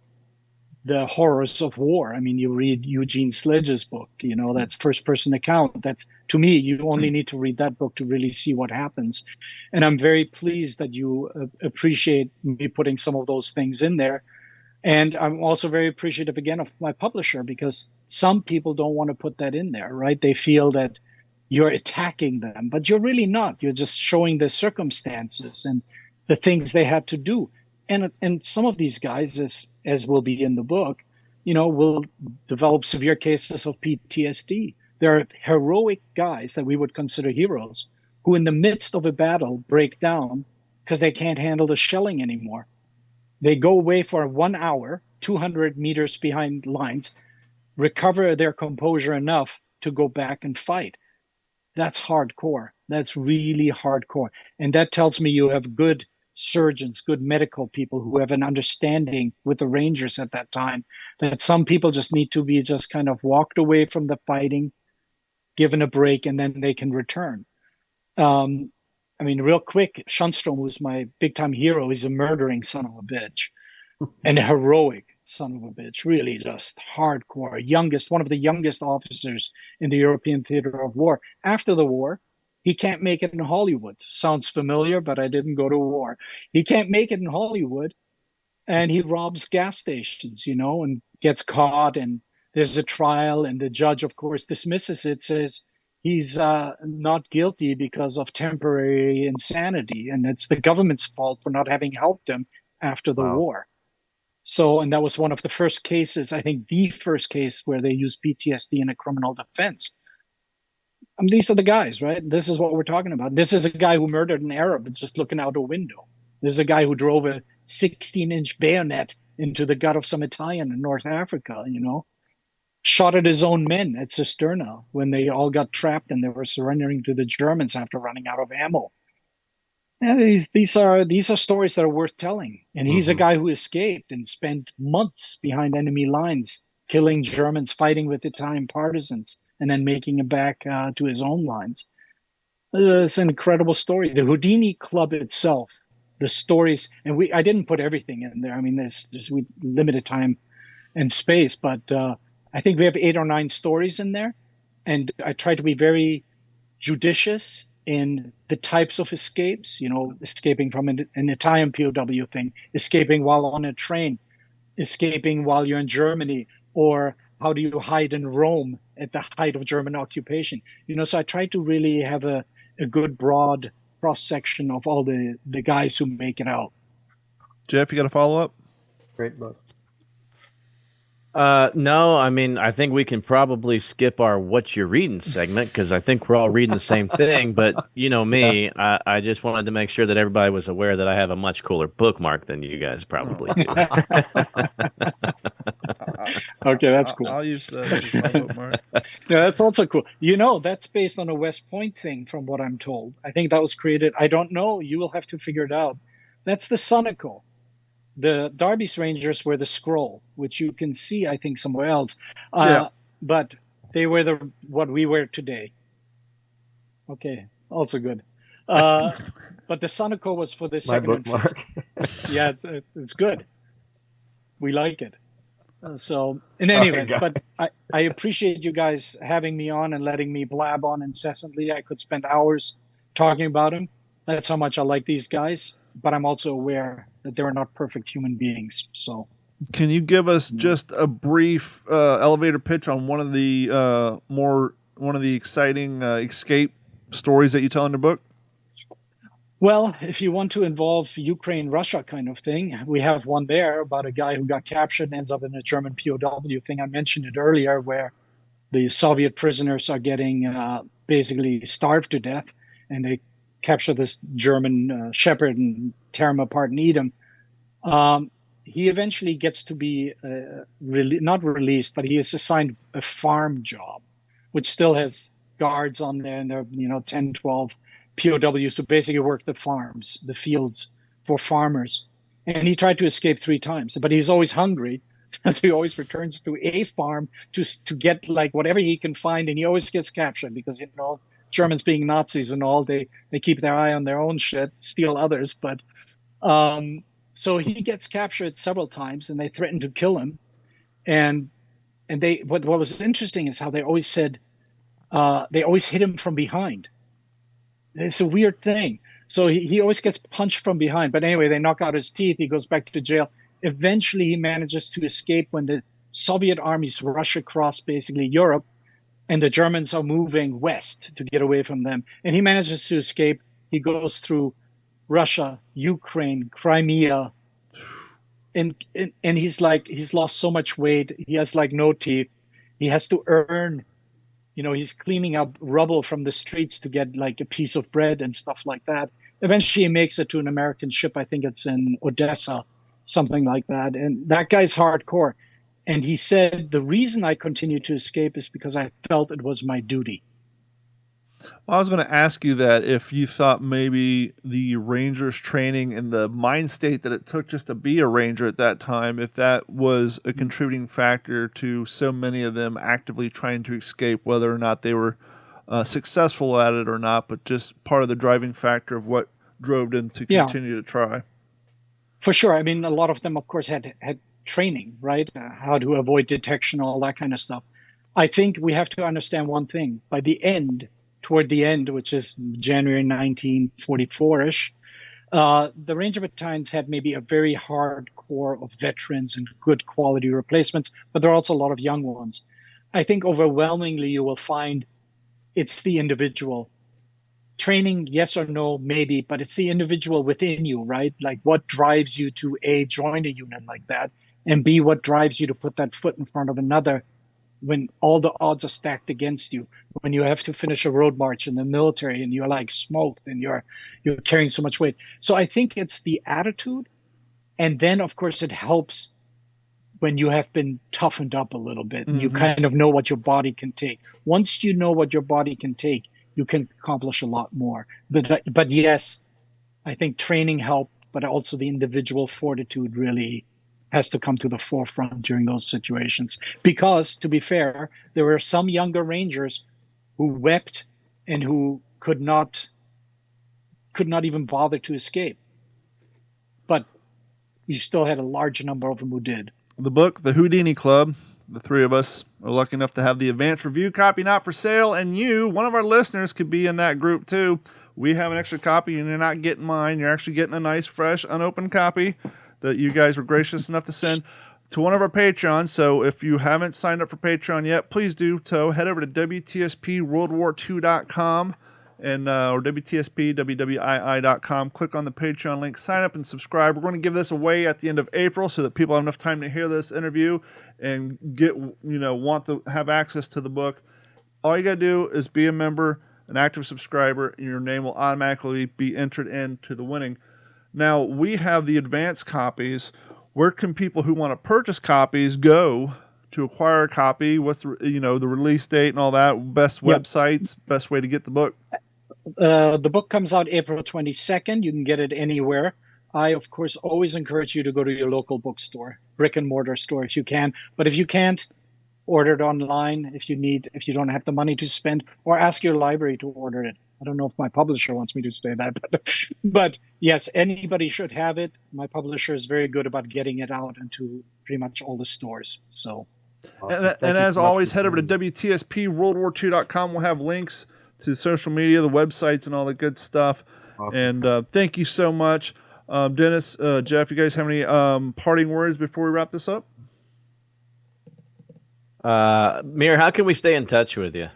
the horrors of war. I mean, you read Eugene Sledge's book. That's first-person account. That's, to me, you only need to read that book to really see what happens. And I'm very pleased that you appreciate me putting some of those things in there. And I'm also very appreciative again of my publisher, because some people don't want to put that in there, right? They feel that you're attacking them, but you're really not. You're just showing the circumstances and the things they had to do. And some of these guys, as will be in the book, will develop severe cases of PTSD. There are heroic guys that we would consider heroes who in the midst of a battle break down because they can't handle the shelling anymore. They go away for 1 hour, 200 meters behind lines, recover their composure enough to go back and fight. That's hardcore. That's really hardcore. And that tells me you have good surgeons, good medical people who have an understanding with the Rangers at that time that some people just need to be just kind of walked away from the fighting, given a break, and then they can return. I mean, real quick, Schunstrom, who's my big time hero, is a murdering son of a bitch and a heroic son of a bitch, really just hardcore, one of the youngest officers in the European theater of war. After the war, he can't make it in Hollywood. Sounds familiar, but I didn't go to war. He can't make it in Hollywood, and he robs gas stations, and gets caught, and there's a trial, and the judge, of course, dismisses it, says he's not guilty because of temporary insanity, and it's the government's fault for not having helped him after the war. So, and that was one of the first cases, I think the first case where they used PTSD in a criminal defense. These are the guys, right? This is what we're talking about. This is a guy who murdered an Arab just looking out a window. This is a guy who drove a 16-inch bayonet into the gut of some Italian in North Africa, shot at his own men at Cisterna when they all got trapped and they were surrendering to the Germans after running out of ammo. And these are stories that are worth telling. And he's a guy who escaped and spent months behind enemy lines, killing Germans, fighting with Italian partisans, and then making it back to his own lines. It's an incredible story. The Houdini Club itself, the stories, and I didn't put everything in there. I mean, there's limited time and space, but I think we have 8 or 9 stories in there. And I try to be very judicious in the types of escapes, escaping from an Italian POW thing, escaping while on a train, escaping while you're in Germany, or how do you hide in Rome at the height of German occupation? So I try to really have a good broad cross-section of all the guys who make it out. Jeff, you got a follow-up? Great book. No, I mean, I think we can probably skip our what you're reading segment because I think we're all reading the same thing. But you know me, I just wanted to make sure that everybody was aware that I have a much cooler bookmark than you guys probably do. Okay, that's cool. I'll use that as my bookmark. Yeah, that's also cool. That's based on a West Point thing from what I'm told. I think that was created. I don't know. You will have to figure it out. That's the Sunico. The Darby's Rangers were the scroll, which you can see, I think, somewhere else. But They were what we wear today. Okay, also good. But the Sonico was for the My second and fifth. bookmark. Yeah, it's good. We like it. So in any event, but I appreciate you guys having me on and letting me blab on incessantly. I could spend hours talking about them. That's how much I like these guys. But I'm also aware that they're not perfect human beings. So can you give us just a brief elevator pitch on one of the exciting escape stories that you tell in the book? well, if you want to involve Ukraine, Russia kind of thing, we have one there about a guy who got captured and ends up in a German POW thing. I mentioned it earlier, where the Soviet prisoners are getting basically starved to death, and they capture this German shepherd and tear him apart and eat him. He eventually gets to be not released, but he is assigned a farm job, which still has guards on there, and they're 10, 12 POWs who basically work the farms, the fields for farmers. And he tried to escape 3 times, but he's always hungry. So he always returns to a farm to get like whatever he can find, and he always gets captured because Germans being Nazis and all, they keep their eye on their own shit, steal others. But so he gets captured several times, and they threaten to kill him. And what was interesting is how they always said they always hit him from behind. It's a weird thing. So he always gets punched from behind. But anyway, they knock out his teeth. He goes back to jail. Eventually, he manages to escape when the Soviet armies rush across basically Europe, and the Germans are moving west to get away from them. And he manages to escape. He goes through Russia, Ukraine, Crimea, and he's lost so much weight. He has like no teeth. He has to earn. He's cleaning up rubble from the streets to get like a piece of bread and stuff like that. Eventually, he makes it to an American ship. I think it's in Odessa, something like that. And that guy's hardcore. And he said, the reason I continued to escape is because I felt it was my duty. Well, I was going to ask you that if you thought maybe the Rangers training and the mind state that it took just to be a Ranger at that time, if that was a contributing factor to so many of them actively trying to escape, whether or not they were successful at it or not, but just part of the driving factor of what drove them to continue to try. For sure. I mean, a lot of them, of course, had training, right? How to avoid detection, all that kind of stuff. I think we have to understand one thing. Toward the end, which is January 1944-ish, the Ranger battalions had maybe a very hard core of veterans and good quality replacements, but there are also a lot of young ones. I think overwhelmingly you will find it's the individual. Training, yes or no, maybe, but it's the individual within you, right? Like what drives you to A, join a unit like that, and B, what drives you to put that foot in front of another when all the odds are stacked against you, when you have to finish a road march in the military and you're like smoked and you're carrying so much weight. So I think it's the attitude. And then, of course, it helps when you have been toughened up a little bit and you kind of know what your body can take. Once you know what your body can take, you can accomplish a lot more. But yes, I think training helped, but also the individual fortitude really has to come to the forefront during those situations. Because, to be fair, there were some younger Rangers who wept and who could not even bother to escape. But you still had a large number of them who did. The book, The Houdini Club, the 3 of us are lucky enough to have the advanced review copy not for sale, and you, one of our listeners, could be in that group too. We have an extra copy, and you're not getting mine. You're actually getting a nice, fresh, unopened copy that you guys were gracious enough to send to one of our Patreons. So if you haven't signed up for Patreon yet, please do so. Head over to WTSPWorldWar2.com and or WTSPWWII.com. Click on the Patreon link, sign up and subscribe. We're going to give this away at the end of April so that people have enough time to hear this interview and want to have access to the book. All you got to do is be a member, an active subscriber, and your name will automatically be entered into the winning. Now, we have the advanced copies. Where can people who want to purchase copies go to acquire a copy? What's the release date and all that? Best websites, best way to get the book? The book comes out April 22nd. You can get it anywhere. I, of course, always encourage you to go to your local bookstore, brick and mortar store if you can. But if you can't, order it online if you don't have the money to spend, or ask your library to order it. I don't know if my publisher wants me to say that, but yes, anybody should have it. My publisher is very good about getting it out into pretty much all the stores. So, awesome. And as always, head over to WTSPWorldWar2.com. We'll have links to social media, the websites, and all the good stuff. Awesome. And thank you so much. Dennis, Jeff, you guys have any parting words before we wrap this up? Mir, how can we stay in touch with you?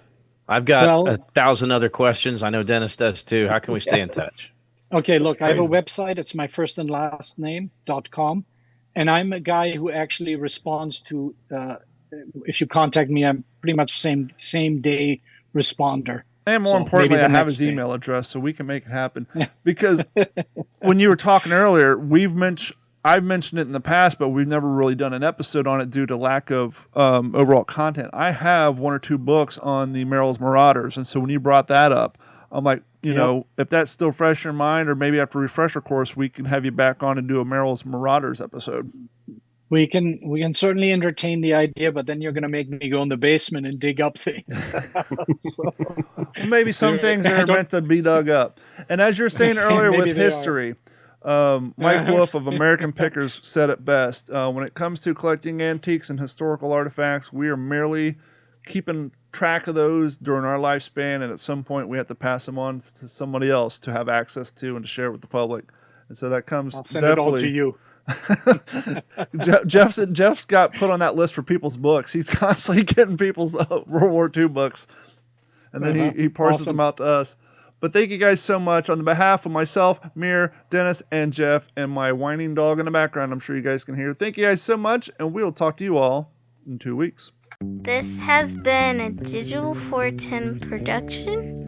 I've got 1,000 other questions. I know Dennis does too. How can we stay in touch? Okay, look, I have a website. It's my first and last name.com. And I'm a guy who actually responds to, if you contact me, I'm pretty much same day responder. And more importantly, I have his email address so we can make it happen. Because when you were talking earlier, I've mentioned it in the past, but we've never really done an episode on it due to lack of overall content. I have 1 or 2 books on the Merrill's Marauders, and so when you brought that up, I'm like, you know, if that's still fresh in your mind, or maybe after a refresher course, we can have you back on and do a Merrill's Marauders episode. We can certainly entertain the idea, but then you're going to make me go in the basement and dig up things. Maybe some things are meant to be dug up. And as you're saying earlier with history, Mike Wolf of American Pickers said it best. When it comes to collecting antiques and historical artifacts, we are merely keeping track of those during our lifespan, and at some point we have to pass them on to somebody else to have access to and to share with the public. And so that comes I'll send it all to you. Jeff's got put on that list for people's books. He's constantly getting people's World War II books, and then he parses them out to us. But thank you guys so much. On the behalf of myself, Mir, Dennis, and Jeff, and my whining dog in the background, I'm sure you guys can hear. Thank you guys so much, and we'll talk to you all in 2 weeks. This has been a Digital 410 production.